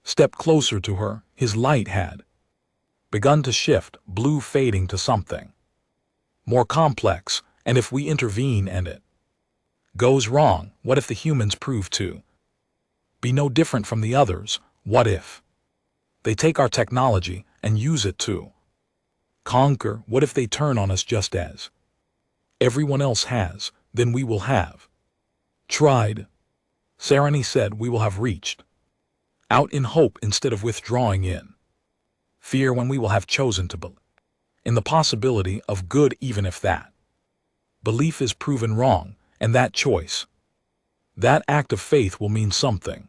stepped closer to her. His light had begun to shift, blue fading to something more complex. And if we intervene and it goes wrong, what if the humans prove to be no different from the others? What if they take our technology and use it to conquer? What if they turn on us just as everyone else has? Then we will have tried. Serenity said we will have reached out in hope instead of withdrawing in fear, when we will have chosen to believe in the possibility of good, even if that belief is proven wrong. And that choice, that act of faith, will mean something.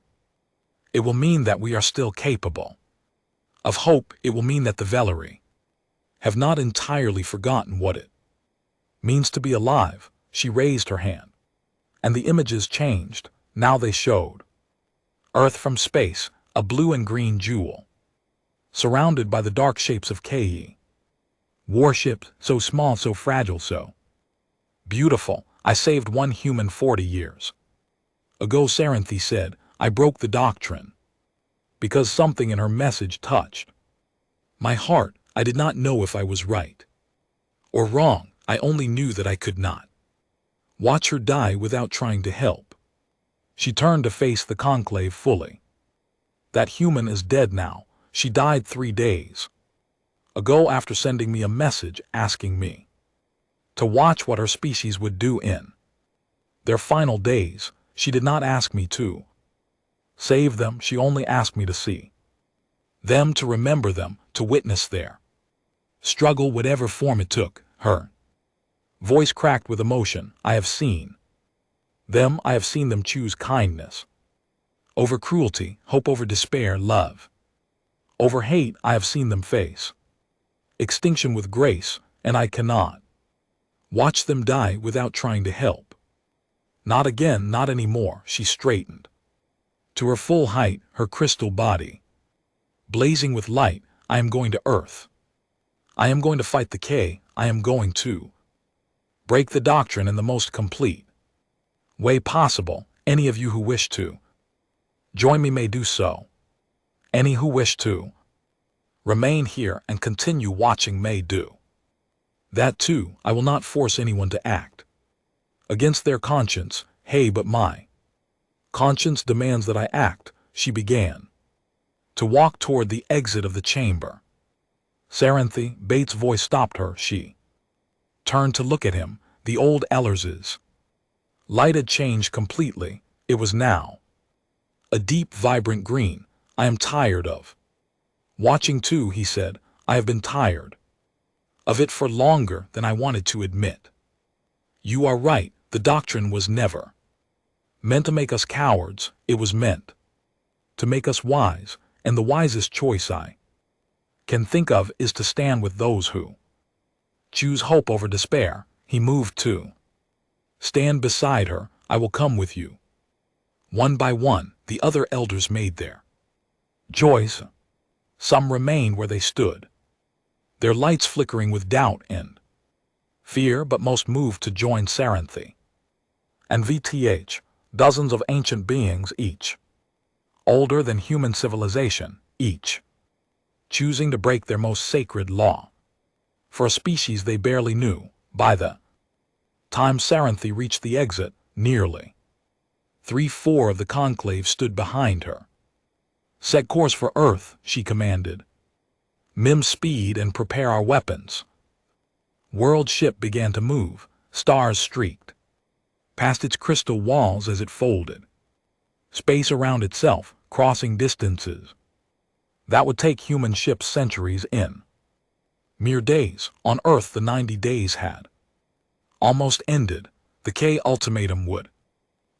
It will mean that we are still capable of hope. It will mean that the Valerie have not entirely forgotten what it means to be alive. She raised her hand, and the images changed. Now they showed Earth from space, a blue and green jewel, surrounded by the dark shapes of Ke warships, so small, so fragile, so beautiful. I saved one human 40 years ago, Serenity said. I broke the doctrine because something in her message touched my heart. I did not know if I was right or wrong. I only knew that I could not watch her die without trying to help. She turned to face the conclave fully. That human is dead now. She died 3 days ago after sending me a message asking me to watch what her species would do in their final days. She did not ask me to save them. She only asked me to see them, to remember them, to witness their struggle, whatever form it took. Her voice cracked with emotion. I have seen them. I have seen them choose kindness over cruelty, hope over despair, love over hate. I have seen them face extinction with grace, and I cannot watch them die without trying to help. Not again, not anymore. She straightened to her full height, her crystal body blazing with light. I am going to Earth. I am going to fight the K. I am going to break the doctrine in the most complete way possible. Any of you who wish to join me may do so. Any who wish to remain here and continue watching may do that too. I will not force anyone to act against their conscience. Hey, but my conscience demands that I act. She began to walk toward the exit of the chamber. Serenity, Bates' voice stopped her. She turned to look at him. The old Ellers's light had changed completely. It was now a deep, vibrant green. I am tired of watching too, he said. I have been tired of it for longer than I wanted to admit. You are right. The doctrine was never meant to make us cowards. It was meant to make us wise, and the wisest choice I can think of is to stand with those who choose hope over despair. He moved to stand beside her. I will come with you. One by one, the other elders made their choice. Some remained where they stood, their lights flickering with doubt and fear, but most moved to join Serenity and VTH, dozens of ancient beings, each older than human civilization, each choosing to break their most sacred law for a species they barely knew. By the time Serenity reached the exit, nearly 3/4 of the conclave stood behind her. Set course for Earth, she commanded. Mim speed and prepare our weapons. World ship began to move. Stars streaked past its crystal walls as it folded. Space around itself, crossing distances that would take human ships centuries in. Mere days. On Earth the 90 days had almost ended. The K ultimatum would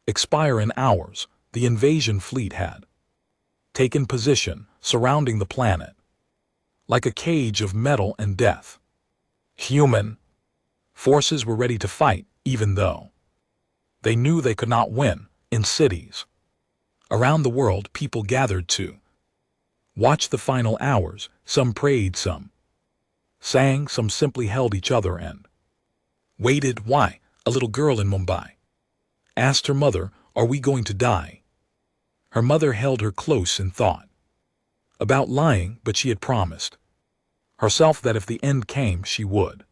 expire in hours. The invasion fleet had taken position, surrounding the planet like a cage of metal and death. Human forces were ready to fight, even though they knew they could not win. In cities around the world, people gathered to watch the final hours. Some prayed, some sang, some simply held each other and waited. Why? A little girl in Mumbai asked her mother, "Are we going to die?" Her mother held her close and thought about lying, but she had promised herself that if the end came, she would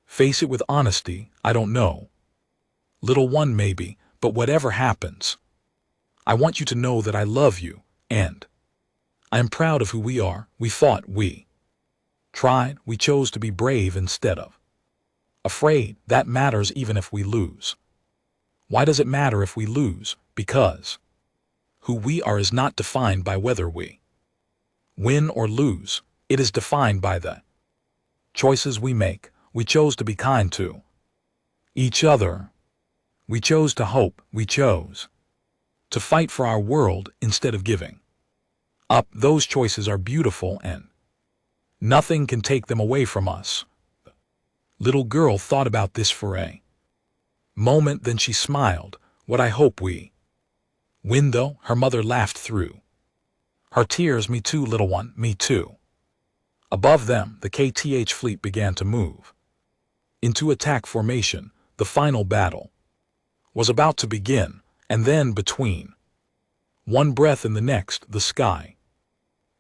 face it with honesty. "I don't know, little one, maybe, but whatever happens, I want you to know that I love you, and I am proud of who we are. We fought, we tried, we chose to be brave instead of afraid. That matters even if we lose." Why does it matter if we lose? Because who we are is not defined by whether we win or lose. It is defined by the choices we make. We chose to be kind to each other. We chose to hope. We chose to fight for our world instead of giving up. Those choices are beautiful and nothing can take them away from us. The little girl thought about this for a moment, then she smiled. "What I hope we win, though." Her mother laughed through her tears. "Me too, little one, me too." Above them, the KTH fleet began to move into attack formation. The final battle was about to begin, and then between one breath and the next, the sky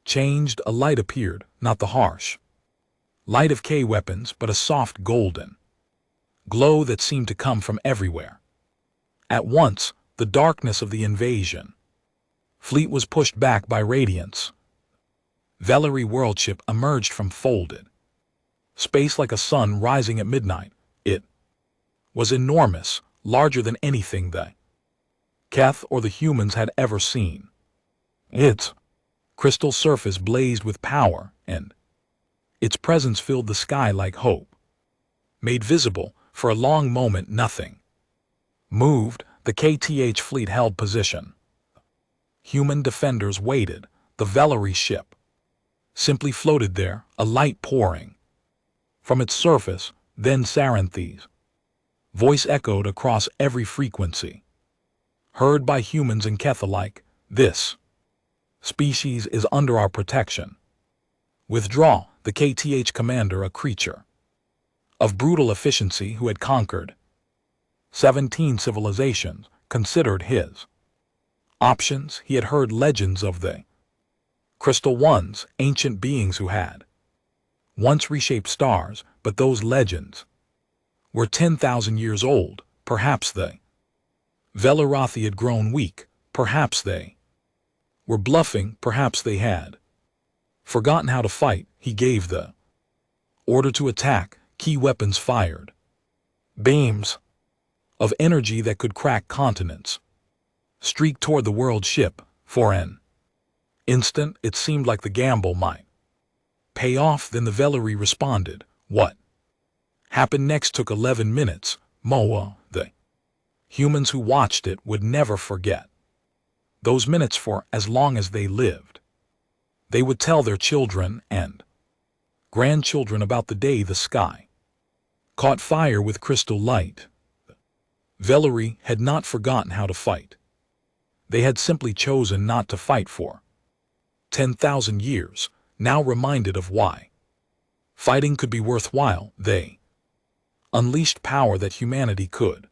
changed. A light appeared, not the harsh light of K weapons, but a soft golden glow that seemed to come from everywhere. At once, the darkness of the invasion fleet was pushed back by radiance. Valerie worldship emerged from folded space like a sun rising at midnight. It was enormous, larger than anything the Keth or the humans had ever seen. Its crystal surface blazed with power, and its presence filled the sky like hope. Made visible, for a long moment nothing moved. The KTH fleet held position. Human defenders waited. The Valerie ship simply floated there, a light pouring from its surface. Then Saranthi's voice echoed across every frequency, heard by humans and Keth alike. "This species is under our protection. Withdraw." The KTH commander, a creature of brutal efficiency who had conquered 17 civilizations, considered his options. He had heard legends of the Crystal Ones, ancient beings who had once reshaped stars, but those legends were 10,000 years old. Perhaps the Velarathi had grown weak. Perhaps they were bluffing. Perhaps they had forgotten how to fight. He gave the order to attack. Key weapons fired. Beams of energy that could crack continents streaked toward the world ship. For an instant, it seemed like the gamble might pay off. Then the Valerie responded. What happened next took 11 minutes. Moa, the humans who watched it, would never forget those minutes for as long as they lived. They would tell their children and grandchildren about the day the sky caught fire with crystal light. Valerie had not forgotten how to fight. They had simply chosen not to fight for 10,000 years. Now reminded of why fighting could be worthwhile, they unleashed power that humanity could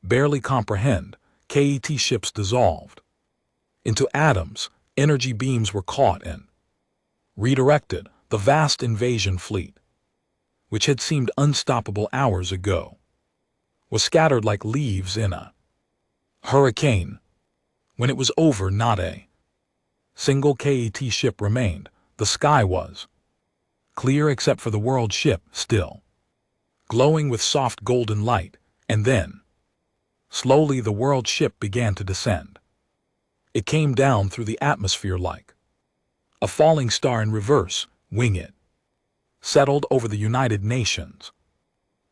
barely comprehend. KET ships dissolved into atoms. Energy beams were caught and redirected. The vast invasion fleet, which had seemed unstoppable hours ago, was scattered like leaves in a hurricane. When it was over, not a single KET ship remained. The sky was clear except for the world ship, still glowing with soft golden light. And then Slowly the world ship began to descend. It came down through the atmosphere like a falling star in reverse, wing it. Settled over the United Nations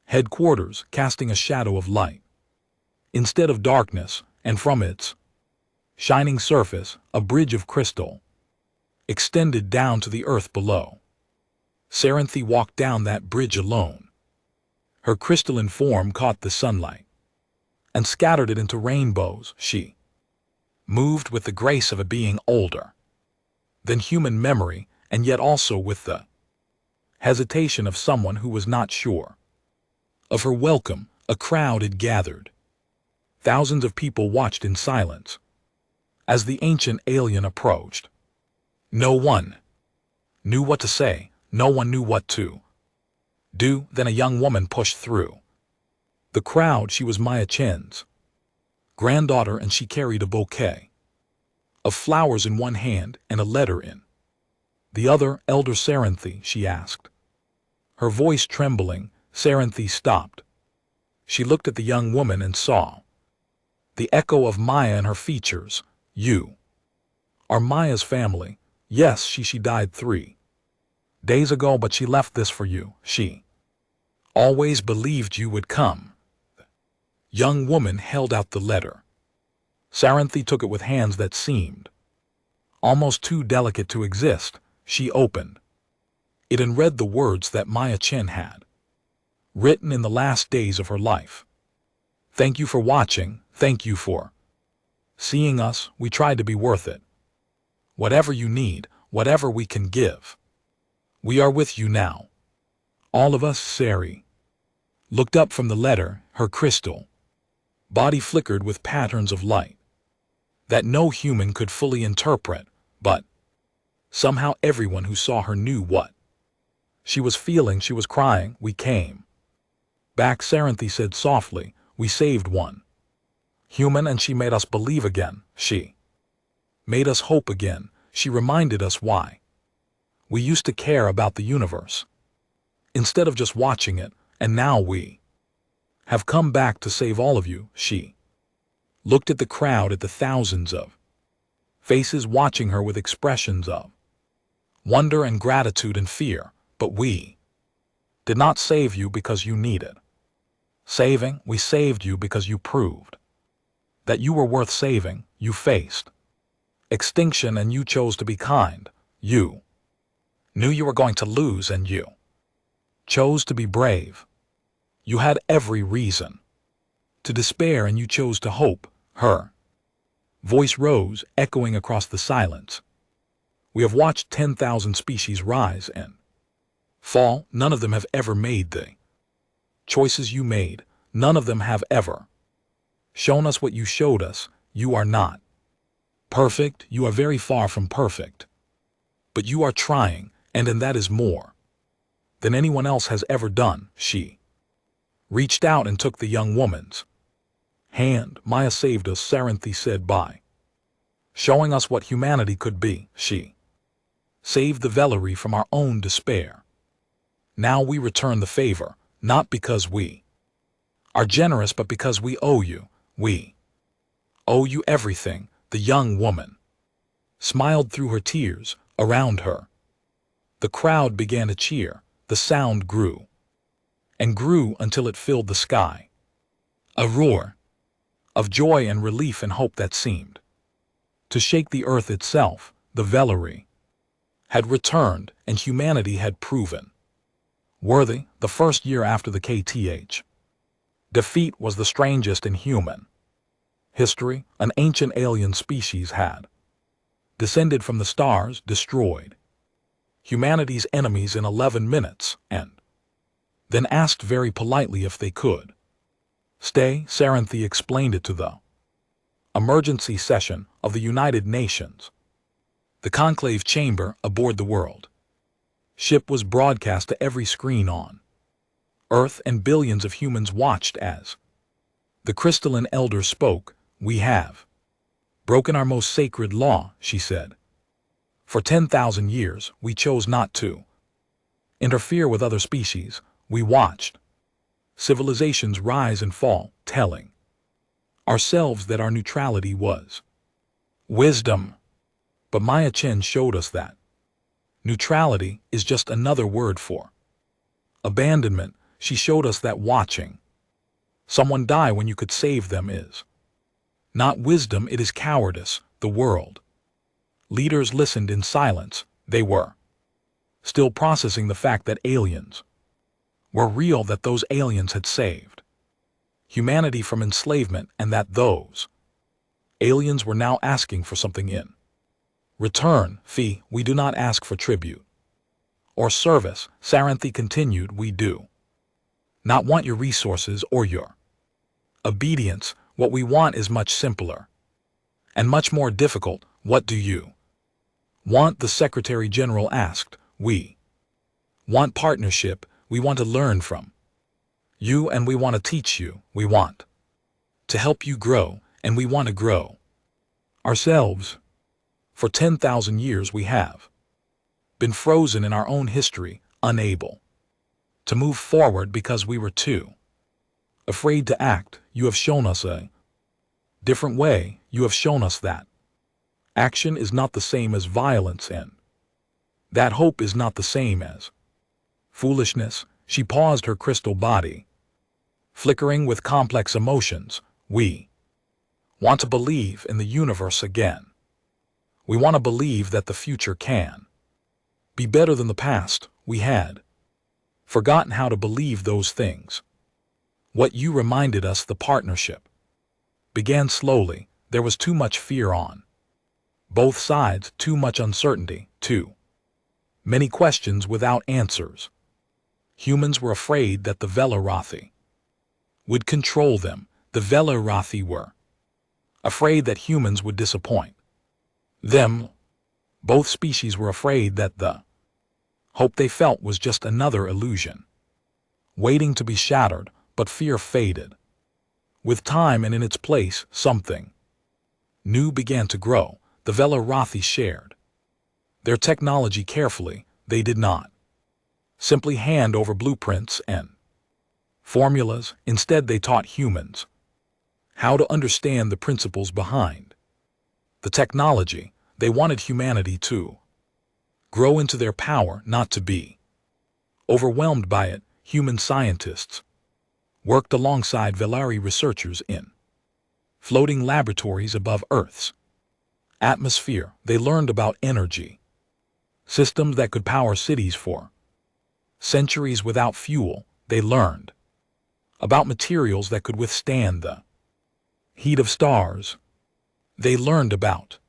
headquarters, casting a shadow of light instead of darkness, and from its shining surface, a bridge of crystal extended down to the earth below. Saranthi walked down that bridge alone. Her crystalline form caught the sunlight and scattered it into rainbows. She moved with the grace of a being older than human memory, and yet also with the hesitation of someone who was not sure of her welcome. A crowd had gathered. Thousands of people watched in silence as the ancient alien approached. No one knew what to say, no one knew what to do. Then a young woman pushed through the crowd. She was Maya Chen's granddaughter, and she carried a bouquet of flowers in one hand and a letter in the other. Elder Saranthi, she asked, her voice trembling. Saranthi stopped. She looked at the young woman and saw the echo of Maya in her features. You are Maya's family. Yes, she died 3 days ago, but she left this for you. She always believed you would come. The young woman held out the letter. Saranthi took it with hands that seemed almost too delicate to exist. She opened it and read the words that Maya Chen had written in the last days of her life. Thank you for watching. Thank you for seeing us. We tried to be worth it. Whatever you need, whatever we can give, we are with you now. All of us. Sari looked up from the letter. Her crystal body flickered with patterns of light that no human could fully interpret, but somehow everyone who saw her knew what she was feeling. She was crying. We came back, Saranthi said softly. We saved one human, and she made us believe again. She made us hope again. She reminded us why we used to care about the universe instead of just watching it, and now we have come back to save all of you. She looked at the crowd, at the thousands of faces watching her with expressions of wonder and gratitude and fear. But we did not save you because you needed saving. We saved you because you proved that you were worth saving. You faced extinction and you chose to be kind. You knew you were going to lose and you chose to be brave. You had every reason to despair and you chose to hope. Her voice rose, echoing across the silence. We have watched 10,000 species rise and fall. None of them have ever made the choices you made. None of them have ever shown us what you showed us. You are not perfect. You are very far from perfect. But you are trying, and that is more than anyone else has ever done. She reached out and took the young woman's hand. Maya saved us, Saranthi said, by showing us what humanity could be. She saved the Velari from our own despair. Now we return the favor, not because we are generous, but because we owe you. We owe you everything. The young woman smiled through her tears. Around her, the crowd began to cheer. The sound grew and grew until it filled the sky. A roar of joy and relief and hope that seemed to shake the earth itself. The Velari had returned, and humanity had proven worthy. The first year after the KTH defeat was the strangest in human history. An ancient alien species had descended from the stars, destroyed humanity's enemies in 11 minutes, and then asked very politely if they could stay. Saranthi explained it to the emergency session of the United Nations. The conclave chamber aboard the world ship was broadcast to every screen on Earth, and billions of humans watched as the crystalline elder spoke. We have broken our most sacred law, she said. For 10,000 years, we chose not to interfere with other species. We watched civilizations rise and fall, telling ourselves that our neutrality was wisdom. But Maya Chen showed us that neutrality is just another word for abandonment. She showed us that watching someone die when you could save them is not wisdom, it is cowardice. The world leaders listened in silence. They were still processing the fact that aliens were real, that those aliens had saved humanity from enslavement, and that those aliens were now asking for something in return. Fee, we do not ask for tribute or service, Saranthi continued. We do not want your resources or your obedience. What we want is much simpler and much more difficult. What do you want? The Secretary General asked. We want partnership. We want to learn from you, and we want to teach you. We want to help you grow, and we want to grow ourselves. For 10,000 years we have been frozen in our own history, unable to move forward because we were too afraid to act. You have shown us a different way. You have shown us that action is not the same as violence, and that hope is not the same as foolishness. She paused, her crystal body flickering with complex emotions. We want to believe in the universe again. We want to believe that the future can be better than the past. We had forgotten how to believe those things. What you reminded us. The partnership began slowly. There was too much fear on both sides, too much uncertainty, too many questions without answers. Humans were afraid that the Velarathi would control them. The Velarathi were afraid that humans would disappoint them. Both species were afraid that the hope they felt was just another illusion, waiting to be shattered. But fear faded with time, and in its place something new began to grow. The Velarathi shared their technology carefully. They did not simply hand over blueprints and formulas. Instead, they taught humans how to understand the principles behind the technology. They wanted humanity to grow into their power, not to be overwhelmed by it. Human scientists worked alongside Velari researchers in floating laboratories above Earth's atmosphere. They learned about energy systems that could power cities for centuries without fuel. They learned about materials that could withstand the heat of stars. They learned about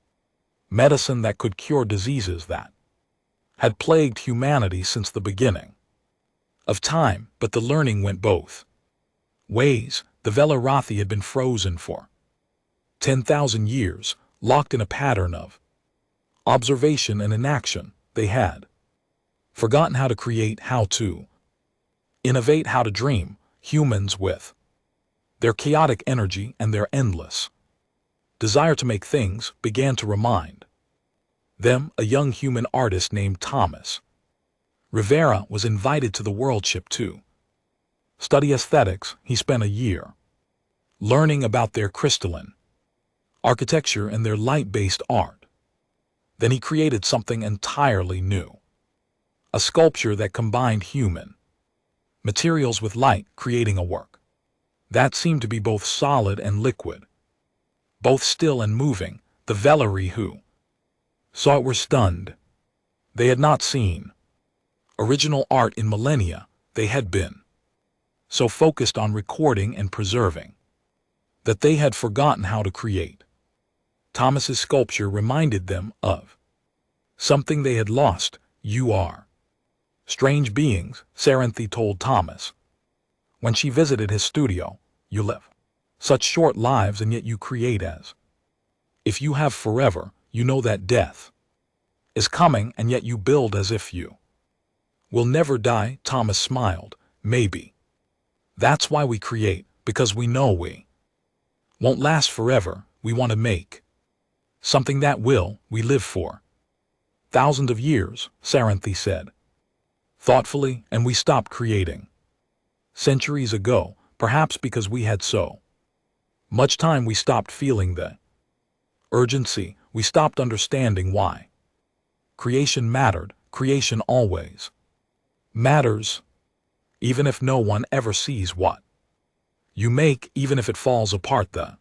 medicine that could cure diseases that had plagued humanity since the beginning of time. But the learning went both ways. The Velarathi had been frozen for 10,000 years, locked in a pattern of observation and inaction. They had forgotten how to create, how to innovate, how to dream. Humans, with their chaotic energy and their endless desire to make things, began to remind them. A young human artist named Thomas Rivera was invited to the worldship to study aesthetics. He spent a year learning about their crystalline architecture and their light-based art. Then he created something entirely new, a sculpture that combined human materials with light, creating a work that seemed to be both solid and liquid, both still and moving. The Velari who saw it were stunned. They had not seen original art in millennia. They had been so focused on recording and preserving that they had forgotten how to create. Thomas's sculpture reminded them of something they had lost. You are strange beings, Saranthi told Thomas when she visited his studio. You live such short lives, and yet you create as if you have forever. You know that death is coming, and yet you build as if you will never die. Thomas smiled. Maybe that's why we create, because we know we won't last forever. We want to make something that will. We live for thousands of years, Saranthi said thoughtfully, and we stopped creating centuries ago, perhaps because we had so Much time we stopped feeling the urgency, we stopped understanding why. Creation mattered, creation always matters, even if no one ever sees what you make, even if it falls apart the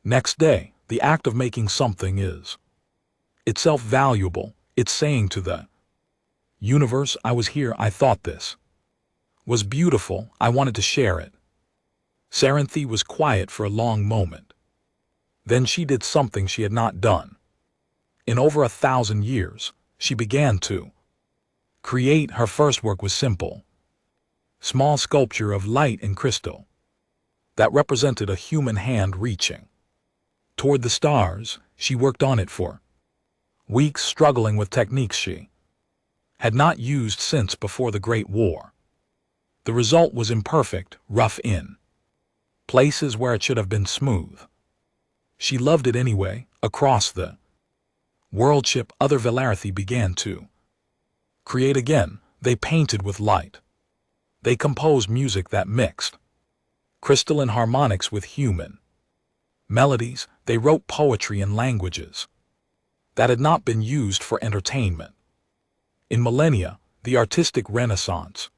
next day. The act of making something is itself valuable. It's saying to the universe, I was here, I thought this was beautiful, I wanted to share it. Saranthe was quiet for a long moment. Then she did something she had not done in over 1,000 years. She began to create. Her first work was simple, small sculpture of light and crystal that represented a human hand reaching toward the stars. She worked on it for weeks, struggling with techniques she had not used since before the Great War. The result was imperfect, rough in places where it should have been smooth. She loved it anyway. Across the world-ship, other Velarthi began to create again. They painted with light. They composed music that mixed crystalline harmonics with human melodies. They wrote poetry in languages that had not been used for entertainment. In millennia, the artistic renaissance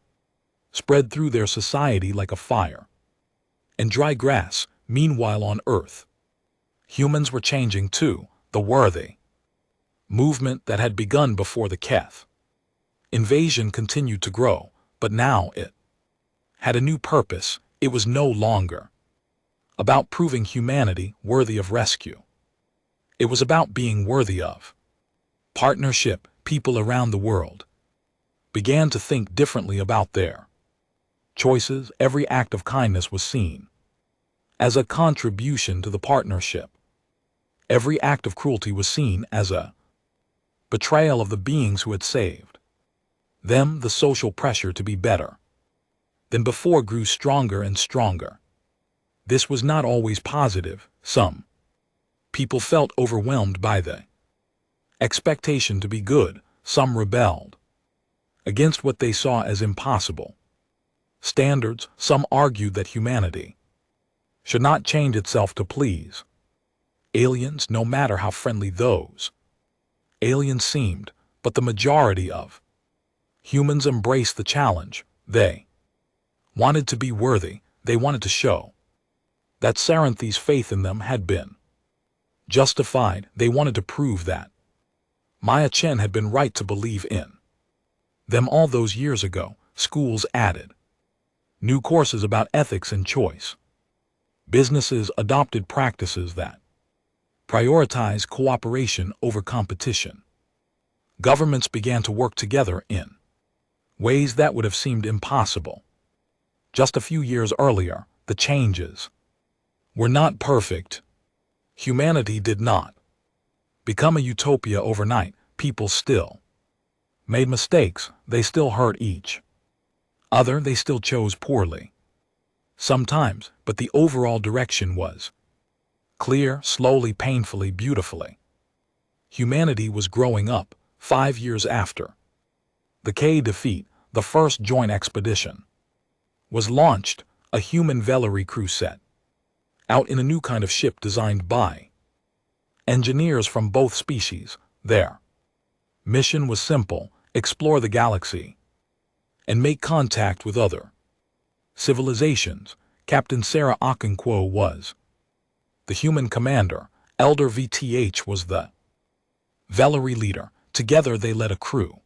spread through their society like a fire and dry grass. Meanwhile on Earth, humans were changing too. The worthy movement that had begun before the Keth invasion continued to grow, but now it had a new purpose. It was no longer about proving humanity worthy of rescue. It was about being worthy of partnership. People around the world began to think differently about their choices. Every act of kindness was seen as a contribution to the partnership. Every act of cruelty was seen as a betrayal of the beings who had saved them. The social pressure to be better than before grew stronger and stronger. This was not always positive. Some people felt overwhelmed by the expectation to be good. Some rebelled against what they saw as impossible standards. Some argued that humanity should not change itself to please aliens, no matter how friendly those aliens seemed. But the majority of humans embraced the challenge. They wanted to be worthy. They wanted to show that Saranthe's faith in them had been justified. They wanted to prove that Maya Chen had been right to believe in them all those years ago. Schools added new courses about ethics and choice. Businesses adopted practices that prioritize cooperation over competition. Governments began to work together in ways that would have seemed impossible just a few years earlier. The changes were not perfect. Humanity did not become a utopia overnight. People still made mistakes. They still hurt each other. They still chose poorly sometimes, but the overall direction was clear. Slowly, painfully, beautifully, humanity was growing up. 5 years after the K defeat, the first joint expedition was launched. A human Velari crew set out in a new kind of ship designed by engineers from both species. Their mission was simple: explore the galaxy and make contact with other civilizations. Captain Sarah Okonkwo was the human commander. Elder VTH was the Velari leader. Together they led a crew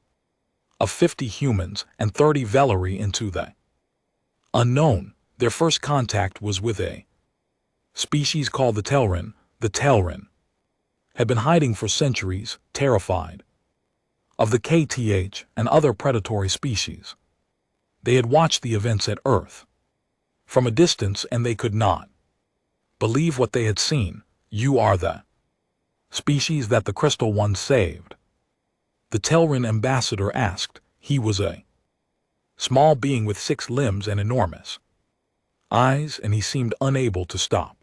of 50 humans and 30 Velari into the unknown. Their first contact was with a species called the Telrin. The Telrin had been hiding for centuries, terrified of the KTH and other predatory species. They had watched the events at Earth from a distance, and they could not believe what they had seen. You are the species that the Crystal One saved, the Telrin ambassador asked. He was a small being with 6 limbs and enormous eyes, and he seemed unable to stop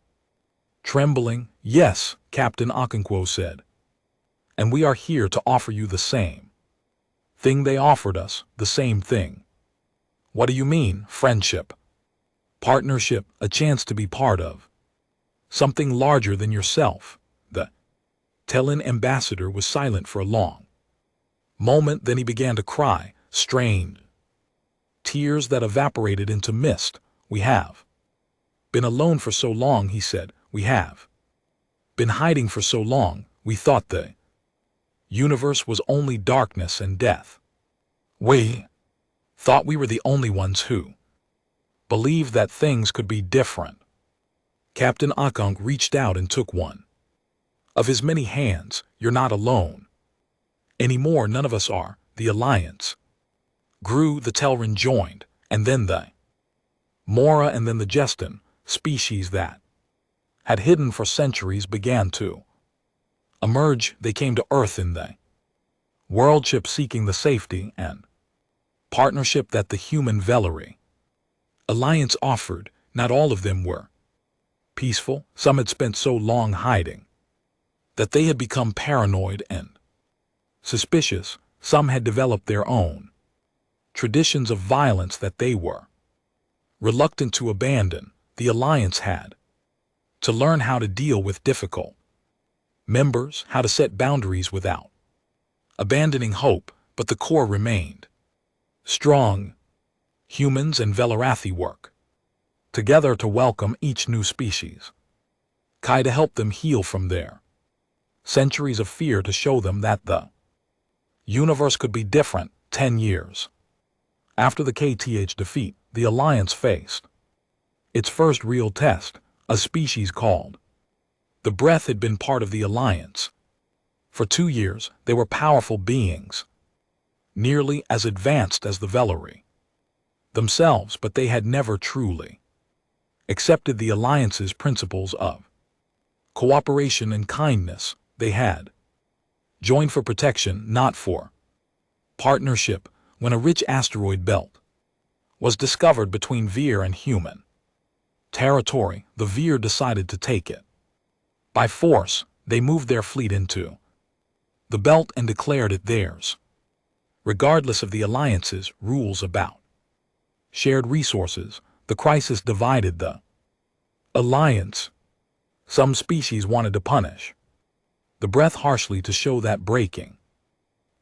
trembling. Yes, Captain Okonkwo said, and we are here to offer you the same thing they offered us. The same thing. What do you mean? Friendship, partnership, a chance to be part of Something larger than yourself. The Telin ambassador was silent for a long moment, then he began to cry, strained. Tears that evaporated into mist. We have been alone for so long, he said. We have been hiding for so long. We thought the universe was only darkness and death. We thought we were the only ones who believed that things could be different. Captain Akunk reached out and took one of his many hands. You're not alone anymore. None of us are. The Alliance grew. The Telrin joined, and then the Mora, and then the Jestin. Species that had hidden for centuries began to emerge. They came to Earth in the world ship, seeking the safety and partnership that the human Vellery Alliance offered. Not all of them were peaceful. Some had spent so long hiding that they had become paranoid and suspicious. Some had developed their own traditions of violence that they were reluctant to abandon. The Alliance had to learn how to deal with difficult members, how to set boundaries without abandoning hope, but the core remained strong. Humans and Velarathi work together to welcome each new species, Kai to help them heal from their centuries of fear, to show them that the universe could be different. 10 years after the KTH defeat, the Alliance faced its first real test. A species called the Breath had been part of the Alliance for 2 years. They were powerful beings, nearly as advanced as the Vellery themselves, but they had never truly accepted the Alliance's principles of cooperation and kindness. They had joined for protection, not for partnership. When a rich asteroid belt was discovered between Vir and human territory, the Vir decided to take it by force. They moved their fleet into the belt and declared it theirs, regardless of the Alliance's rules about shared resources. The crisis divided the Alliance. Some species wanted to punish the Breath harshly to show that breaking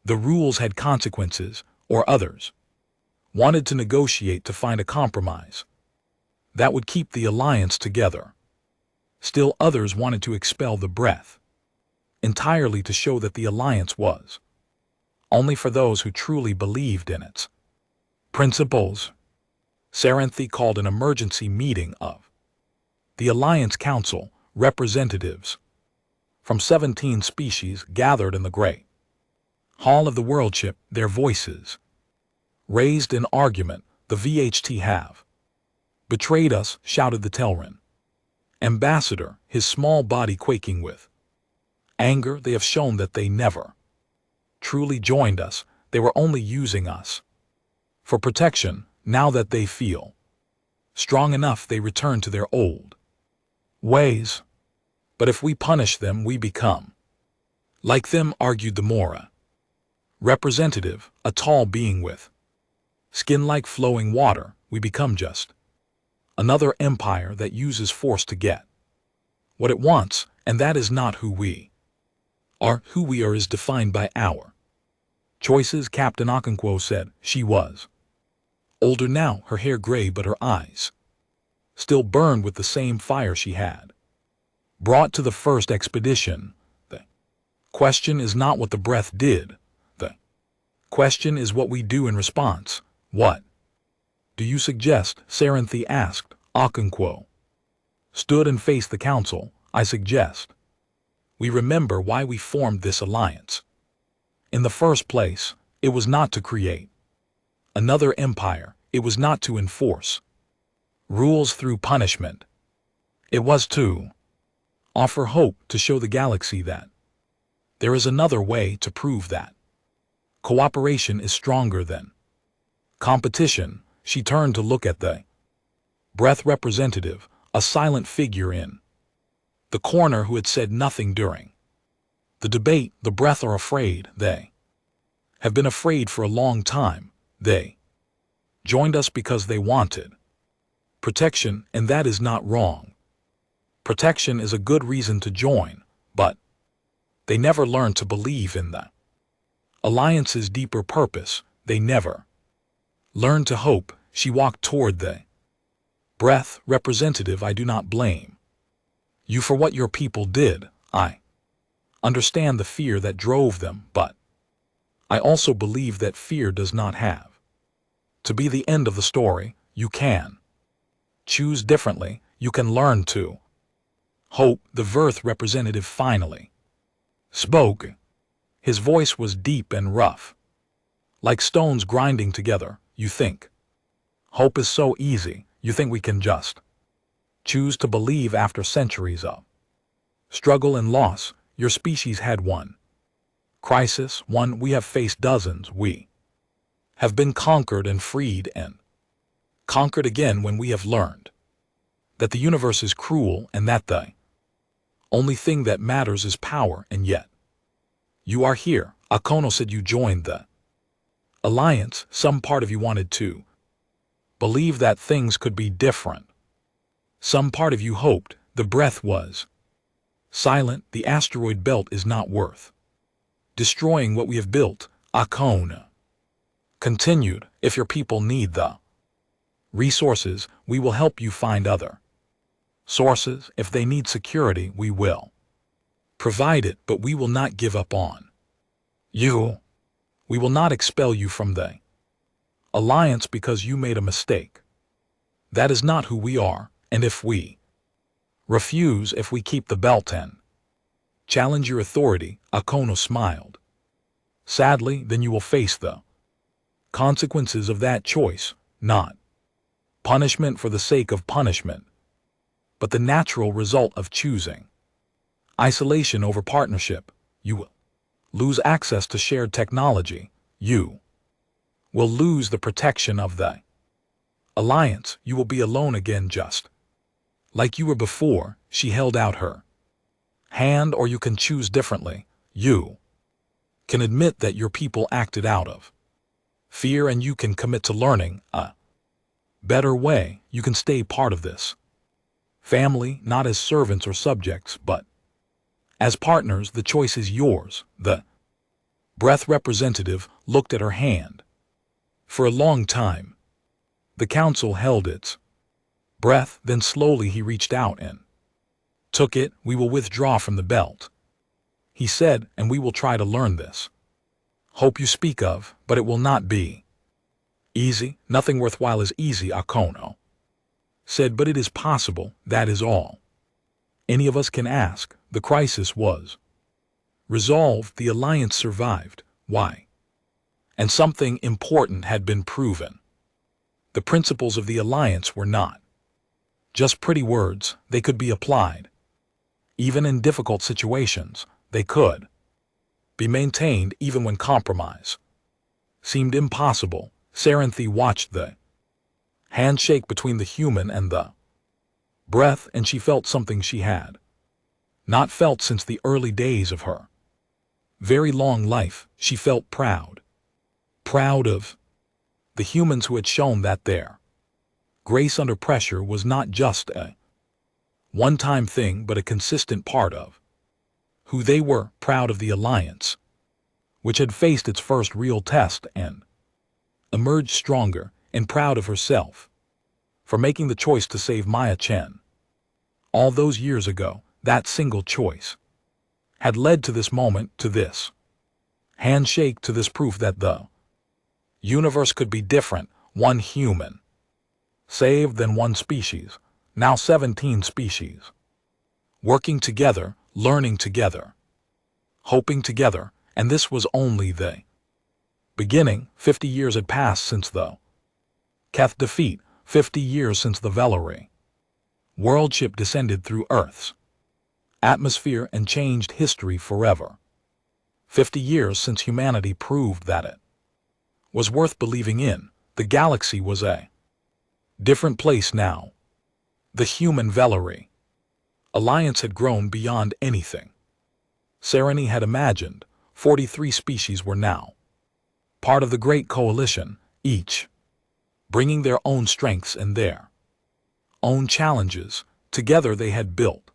the rules had consequences, or others wanted to negotiate to find a compromise that would keep the Alliance together. Still others wanted to expel the Breath entirely, to show that the Alliance was only for those who truly believed in its principles. Saranthi called an emergency meeting of the Alliance Council. Representatives from 17 species gathered in the great hall of the world ship. Their voices raised in argument. The VHT have betrayed us, shouted the Telrin ambassador, his small body quaking with anger. They have shown that they never truly joined us. They were only using us for protection. Now that they feel strong enough, they return to their old ways. But if we punish them, we become like them, argued the Mora representative, a tall being with skin like flowing water. We become just another empire that uses force to get what it wants, and that is not who we are. Who we are is defined by our choices, Captain Okonkwo said. She was older now, her hair gray, but her eyes still burned with the same fire she had brought to the first expedition. The question is not what the Breath did. The question is what we do in response. What do you suggest? Saranthi asked. Okonkwo stood and faced the council. I suggest we remember why we formed this alliance. In the first place, it was not to create another empire. It was not to enforce rules through punishment. It was to offer hope, to show the galaxy that there is another way, to prove that cooperation is stronger than competition. She turned to look at the Breath representative, a silent figure in the corner who had said nothing during the debate. The Breath are afraid. They have been afraid for a long time. They joined us because they wanted protection, and that is not wrong. Protection is a good reason to join, but they never learn to believe in the alliance's deeper purpose. They never learn to hope. She walked toward the breath representative. I do not blame you for what your people did. I understand the fear that drove them, but I also believe that fear does not have to be the end of the story. You can choose differently. You can learn to hope. The Verth representative finally spoke. His voice was deep and rough, like stones grinding together. You think hope is so easy. You think we can just choose to believe after centuries of struggle and loss. Your species had one crisis, one we have faced dozens. We have been conquered and freed and conquered again when we have learned that the universe is cruel and that the only thing that matters is power. And yet you are here. Akono said you joined the alliance. Some part of you wanted to believe that things could be different. Some part of you hoped. The breath was silent. The asteroid belt is not worth destroying what we have built. Akono continued. If your people need the resources, we will help you find other sources. If they need security, we will provide it, but we will not give up on you. We will not expel you from the alliance because you made a mistake. That is not who we are, and if we refuse, if we keep the belt and challenge your authority, Akono smiled sadly, then you will face the consequences of that choice, not punishment for the sake of punishment, but the natural result of choosing isolation over partnership. You will lose access to shared technology. You will lose the protection of the alliance. You will be alone again, just like you were before. She held out her hand. Or you can choose differently. You can admit that your people acted out of fear, and you can commit to learning a better way. You can stay part of this family, not as servants or subjects, but as partners. The choice is yours. The breath representative looked at her hand. For a long time, the council held its breath. Then slowly he reached out and took it. We will withdraw from the belt, he said, and we will try to learn this hope you speak of, but it will not be easy. Nothing worthwhile is easy, Akono said, but it is possible. That is all any of us can ask. The crisis was resolved. The alliance survived. Why? And something important had been proven. The principles of the alliance were not just pretty words. They could be applied. Even in difficult situations, they could be maintained even when compromise seemed impossible. Saranthi watched the handshake between the human and the breath, and she felt something she had not felt since the early days of her very long life. She felt proud of the humans who had shown that their grace under pressure was not just a one-time thing, but a consistent part of who they were. Proud of the alliance, which had faced its first real test and emerged stronger, and proud of herself for making the choice to save Maya Chen. All those years ago, that single choice had led to this moment, to this handshake, to this proof that the universe could be different. One human saved, then one species, now 17 species, working together, learning together, hoping together, and this was only the beginning. 50 years had passed since the Keth defeat, 50 years since the Vellery world ship descended through Earth's atmosphere and changed history forever. 50 years since humanity proved that it was worth believing in. The galaxy was a different place now. The human Vellery alliance had grown beyond anything Sereni had imagined. 43 species were now part of the Great Coalition, each bringing their own strengths and their own challenges. Together they had built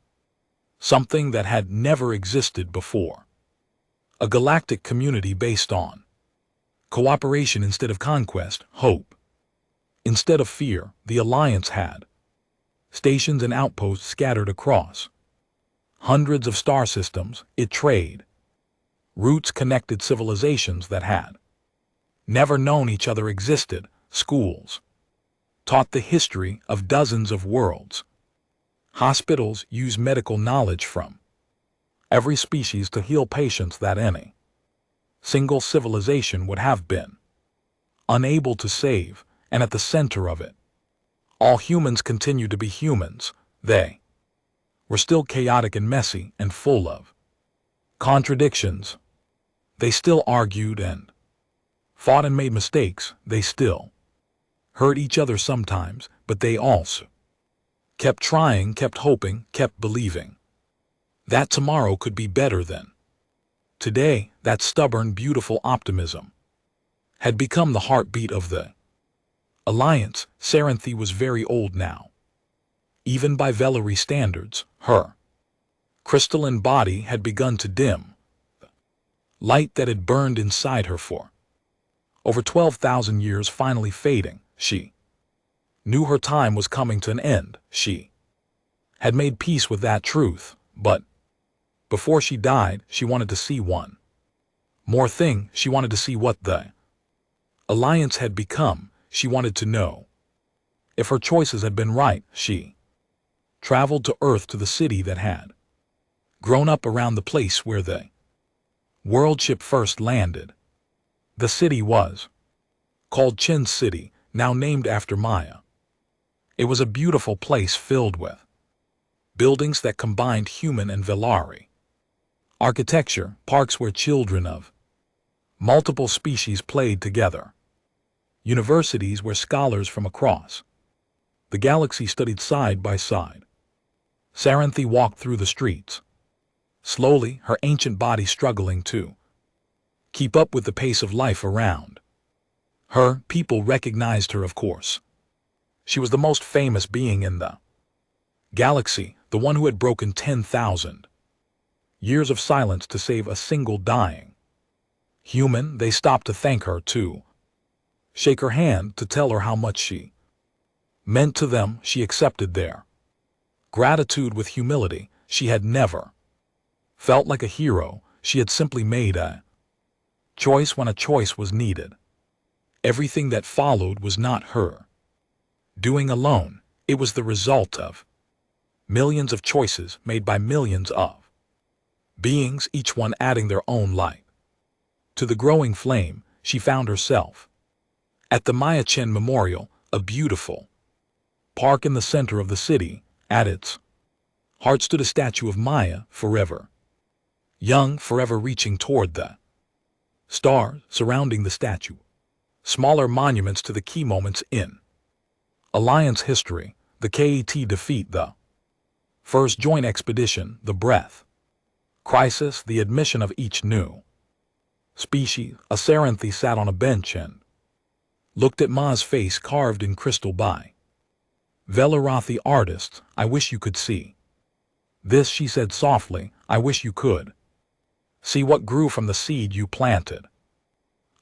something that had never existed before. A galactic community based on cooperation instead of conquest, hope. Instead of fear, the Alliance had stations and outposts scattered across hundreds of star systems. It trade routes connected civilizations that had never known each other existed. Schools taught the history of dozens of worlds. Hospitals use medical knowledge from every species to heal patients that any single civilization would have been unable to save, and at the center of it, all humans continued to be humans. They were still chaotic and messy and full of contradictions. They still argued and fought and made mistakes. They still hurt each other sometimes, but they also kept trying, kept hoping, kept believing that tomorrow could be better than today. That stubborn, beautiful optimism had become the heartbeat of the Alliance. Serenthi was very old now. Even by Valerie standards, her crystalline body had begun to dim. The light that had burned inside her for over 12,000 years finally fading. She knew her time was coming to an end. She had made peace with that truth, but before she died, she wanted to see one more thing. She wanted to see what the Alliance had become. She wanted to know if her choices had been right. She traveled to Earth, to the city that had grown up around the place where the world ship first landed. The city was called Chin's City, now named after Maya. It was a beautiful place filled with buildings that combined human and Velari architecture, parks where children of multiple species played together, universities where scholars from across the galaxy studied side by side. Serenthi walked through the streets, slowly, her ancient body struggling to keep up with the pace of life around her. People recognized her, of course. She was the most famous being in the galaxy, the one who had broken 10,000 years of silence to save a single dying human. They stopped to thank her, to shake her hand, to tell her how much she meant to them. She accepted their gratitude with humility. She had never felt like a hero. She had simply made a choice when a choice was needed. Everything that followed was not her doing alone. It was the result of millions of choices made by millions of beings, each one adding their own light to the growing flame. She found herself at the Maya Chen Memorial, a beautiful park in the center of the city. At its heart stood a statue of Maya, forever young, forever reaching toward the stars surrounding the statue. Smaller monuments to the key moments in Alliance history: the KAT defeat, the first joint expedition, the breath crisis, the admission of each new species. A Serenthi sat on a bench and looked at Ma's face carved in crystal by Velarathi artists. I wish you could see this, she said softly. I wish you could see what grew from the seed you planted.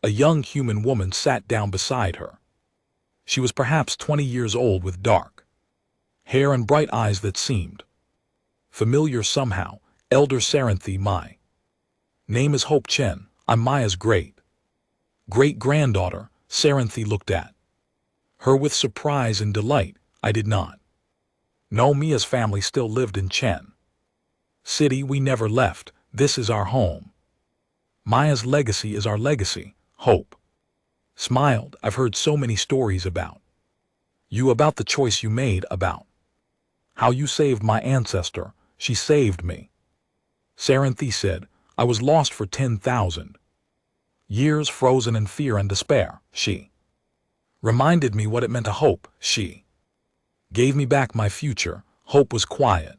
A young human woman sat down beside her. She was perhaps 20 years old, with dark hair and bright eyes that seemed familiar somehow. Elder Serenthi, my name is Hope Chen. I'm Maya's great-granddaughter. Serenthi looked at her with surprise and delight. I did not know Mia's family still lived in Chen City. We never left. This is our home. Maya's legacy is our legacy. Hope smiled. I've heard so many stories about you, about the choice you made, about how you saved my ancestor. She saved me, Serenthi said. I was lost for 10,000 years, frozen in fear and despair. She reminded me what it meant to hope. She gave me back my future. Hope was quiet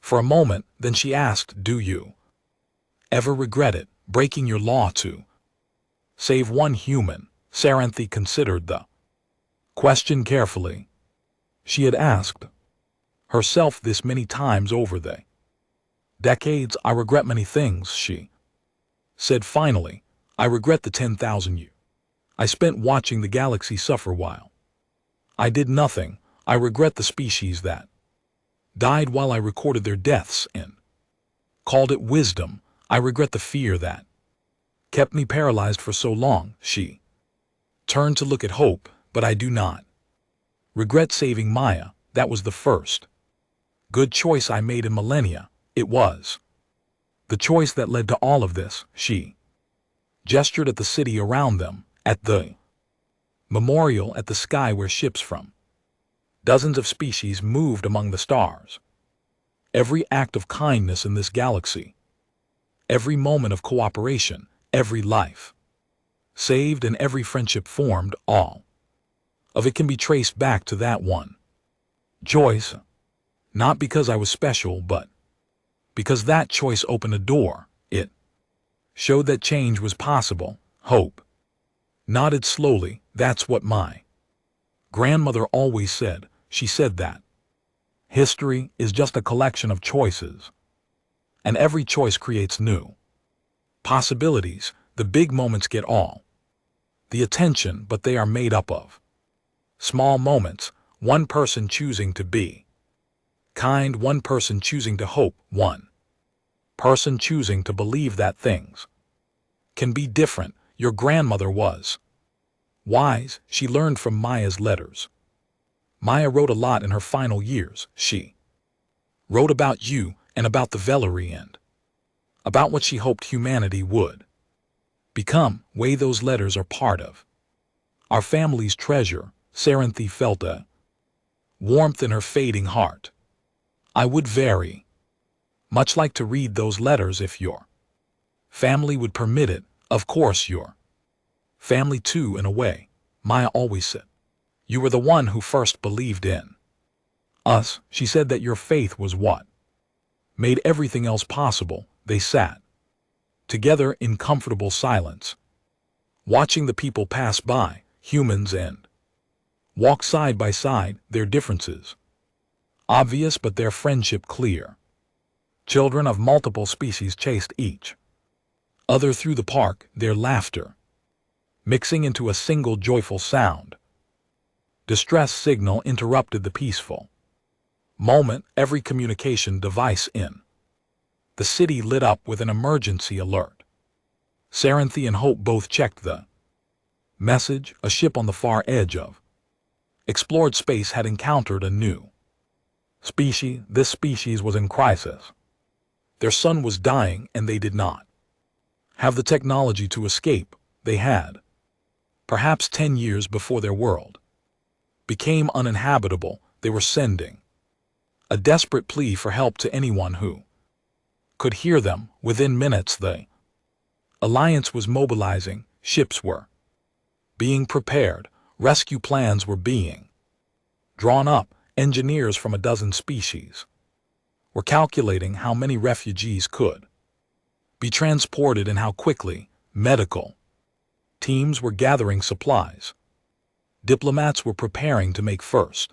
for a moment, then she asked, do you ever regret it, breaking your law to save one human? Serenthi considered the question carefully. She had asked herself this many times over. The Decades, I regret many things, she said finally. I regret the 10,000 years I spent watching the galaxy suffer while I did nothing. I regret the species that died while I recorded their deaths and called it wisdom. I regret the fear that kept me paralyzed for so long, she turned to look at Hope, but I do not regret saving Maya. That was the first good choice I made in millennia. It was the choice that led to all of this. She gestured at the city around them, at the memorial, at the sky where ships from dozens of species moved among the stars. Every act of kindness in this galaxy, every moment of cooperation, every life saved and every friendship formed, all of it can be traced back to that one choice. Not because I was special, but because that choice opened a door. It showed that change was possible. Hope nodded slowly. That's what my grandmother always said. She said that history is just a collection of choices, and every choice creates new possibilities. The big moments get all the attention, but they are made up of small moments. One person choosing to be kind, one person choosing to hope, one person choosing to believe that things can be different. Your grandmother was wise. She learned from Maya's letters. Maya wrote a lot in her final years. She wrote about you and about the Valerie and about what she hoped humanity would become. Way those letters are part of our family's treasure. Saranthe felt a warmth in her fading heart. I would very much like to read those letters if your family would permit it. Of course, your family too, in a way, Maya always said. You were the one who first believed in us. She said that your faith was what made everything else possible. They sat together in comfortable silence, watching the people pass by, humans, and walk side by side, their differences obvious but their friendship clear. Children of multiple species chased each other through the park, their laughter mixing into a single joyful sound. Distress signal interrupted the peaceful moment. Every communication device in the city lit up with an emergency alert. Saranthe and Hope both checked the message. A ship on the far edge of explored space had encountered a new species. This species was in crisis. Their son was dying, and they did not have the technology to escape. They had, perhaps 10 years before their world became uninhabitable. They were sending a desperate plea for help to anyone who could hear them. Within minutes, the Alliance was mobilizing. Ships were being prepared. Rescue plans were being drawn up. Engineers from a dozen species were calculating how many refugees could be transported and how quickly. Medical teams were gathering supplies. Diplomats were preparing to make first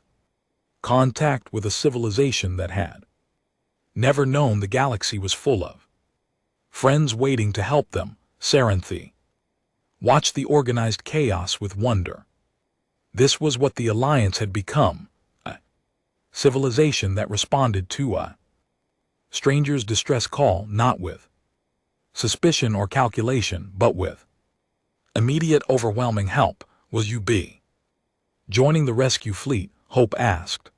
contact with a civilization that had never known the galaxy was full of friends waiting to help them. Saranthe watched the organized chaos with wonder. This was what the Alliance had become. Civilization that responded to a stranger's distress call, not with suspicion or calculation, but with immediate overwhelming help. Will you be joining the rescue fleet? Hope asked.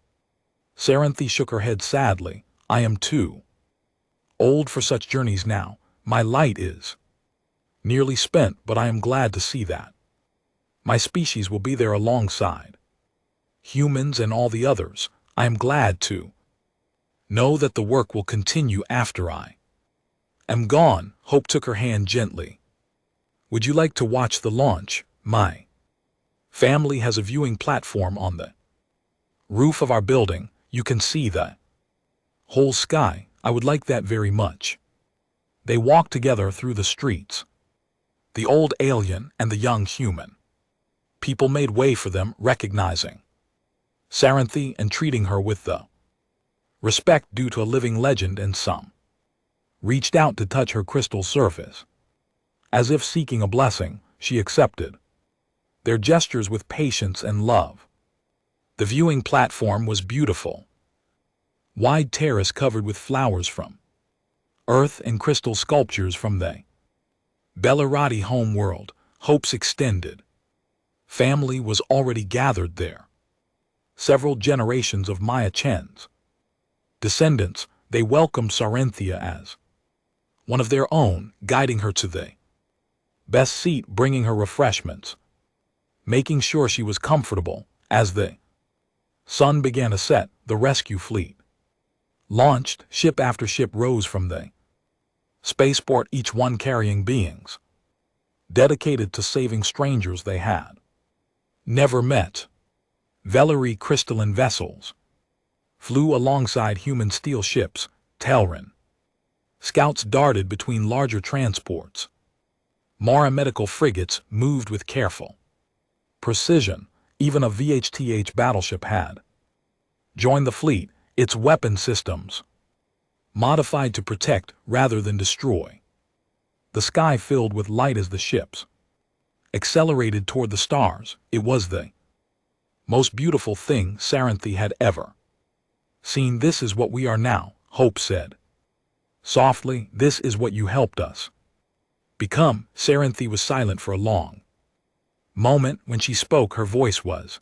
Saranthe shook her head sadly. I am too old for such journeys now. My light is nearly spent, but I am glad to see that my species will be there alongside humans and all the others. I am glad to know that the work will continue after I am gone. Hope took her hand gently. Would you like to watch the launch? My family has a viewing platform on the roof of our building. You can see the whole sky. I would like that very much. They walked together through the streets. The old alien and the young human. People made way for them, recognizing Saranthe and treating her with the respect due to a living legend and some reached out to touch her crystal surface. As if seeking a blessing, she accepted their gestures with patience and love. The viewing platform was beautiful. Wide terrace covered with flowers from earth and crystal sculptures from the Bellarati home world, hopes extended. Family was already gathered there. Several generations of Maya Chen's descendants, they welcomed Sarenthia as one of their own, guiding her to the best seat, bringing her refreshments, making sure she was comfortable. As the sun began to set, the rescue fleet launched. Ship after ship rose from the spaceport, each one carrying beings dedicated to saving strangers they had never met. Velari crystalline vessels flew alongside human steel ships. Telrin scouts darted between larger transports. Mara medical frigates moved with careful precision. Even a VHTH battleship had joined the fleet, its weapon systems modified to protect rather than destroy. The sky filled with light as the ships accelerated toward the stars. It was the most beautiful thing Sarenthi had ever seen. This is what we are now, Hope said softly. This is what you helped us become. Sarenthi was silent for a long moment. When she spoke, her voice was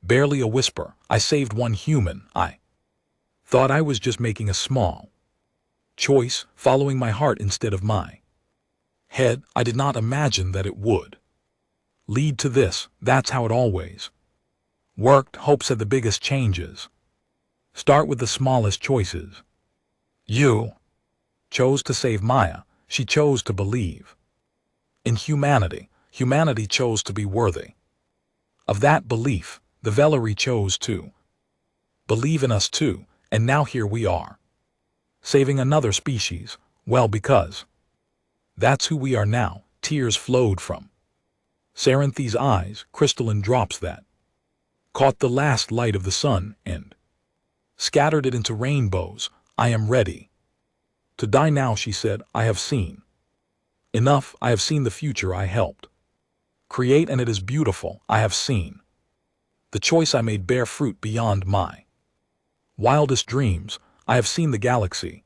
barely a whisper. I saved one human. I thought I was just making a small choice, following my heart instead of my head. I did not imagine that it would lead to this. That's how it always worked. Hope said the biggest changes start with the smallest choices. You chose to save Maya. She chose to believe in humanity. Humanity chose to be worthy of that belief. The Velari chose to believe in us too, and now here we are, saving another species. Well, because that's who we are now. Tears flowed from Sarenthi's eyes, crystalline drops that caught the last light of the sun and scattered it into rainbows. I am ready to die now, she said. I have seen enough. I have seen the future I helped create, and it is beautiful. I have seen the choice I made bear fruit beyond my wildest dreams. I have seen the galaxy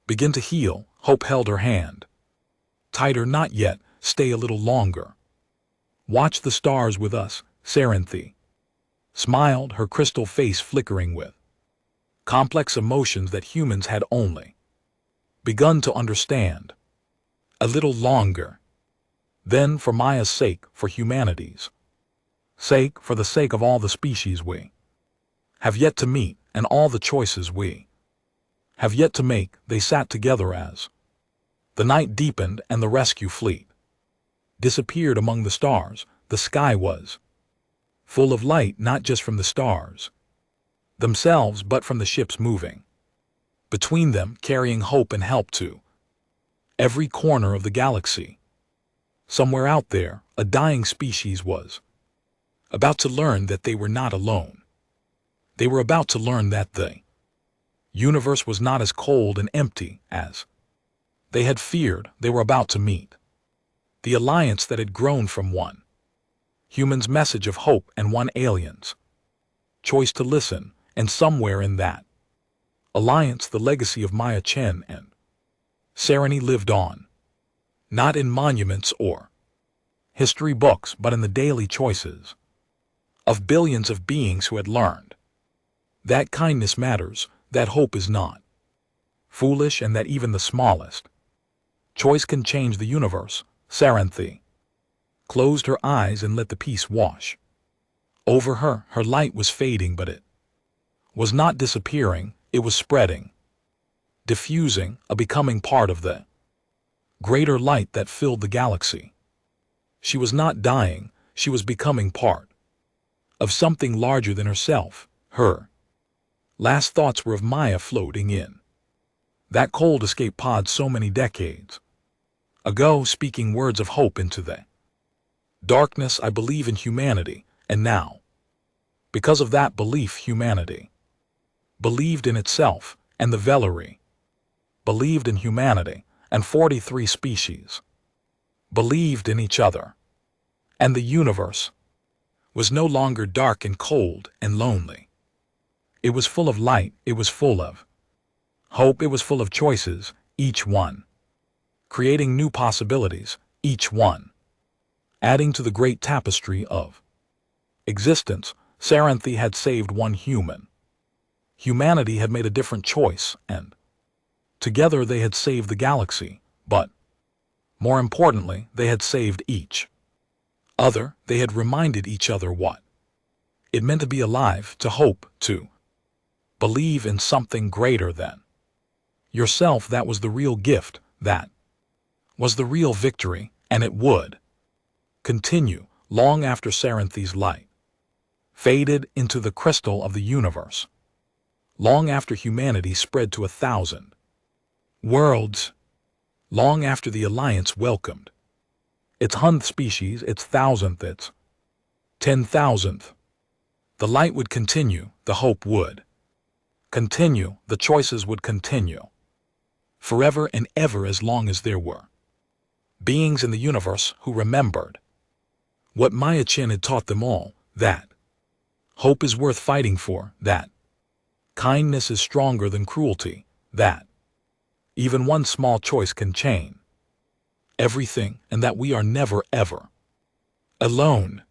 begin to heal. Hope held her hand tighter. Not yet. Stay a little longer. Watch the stars with us. Sarenthi smiled, her crystal face flickering with complex emotions that humans had only begun to understand. A little longer. Then, for Maya's sake, for humanity's sake, for the sake of all the species we have yet to meet, and all the choices we have yet to make, they sat together as the night deepened and the rescue fleet disappeared among the stars. The sky was full of light, not just from the stars themselves, but from the ships moving between them, carrying hope and help to every corner of the galaxy. Somewhere out there, a dying species was about to learn that they were not alone. They were about to learn that the universe was not as cold and empty as they had feared. They were about to meet the alliance that had grown from one human's message of hope and one alien's choice to listen, and somewhere in that alliance the legacy of Maya Chen and Sarani lived on. Not in monuments or history books, but in the daily choices of billions of beings who had learned that kindness matters, that hope is not foolish, and that even the smallest choice can change the universe. Sarenthi closed her eyes and let the peace wash over her. Her light was fading, but it was not disappearing. It was spreading, diffusing, a becoming part of the greater light that filled the galaxy. She was not dying. She was becoming part of something larger than herself. Her last thoughts were of Maya floating in that cold escape pod so many decades ago, speaking words of hope into the darkness. I believe in humanity, and now, because of that belief, humanity believed in itself, and the Velari believed in humanity, and 43 species believed in each other. And the universe was no longer dark and cold and lonely. It was full of light, it was full of hope, it was full of choices, each one creating new possibilities, each one adding to the great tapestry of existence. Serenthi had saved one human. Humanity had made a different choice, and together they had saved the galaxy, but more importantly, they had saved each other. They had reminded each other what it meant to be alive, to hope, to believe in something greater than yourself. That was the real gift, that was the real victory, and it would continue long after Serenthi's light faded into the crystal of the universe, long after humanity spread to 1,000 worlds, long after the Alliance welcomed its 100th species, its 1,000th, its 10,000th. The light would continue, the hope would continue, the choices would continue, forever and ever, as long as there were beings in the universe who remembered what Maya Chen had taught them all, that hope is worth fighting for, that kindness is stronger than cruelty, that even one small choice can change everything, and that we are never ever alone.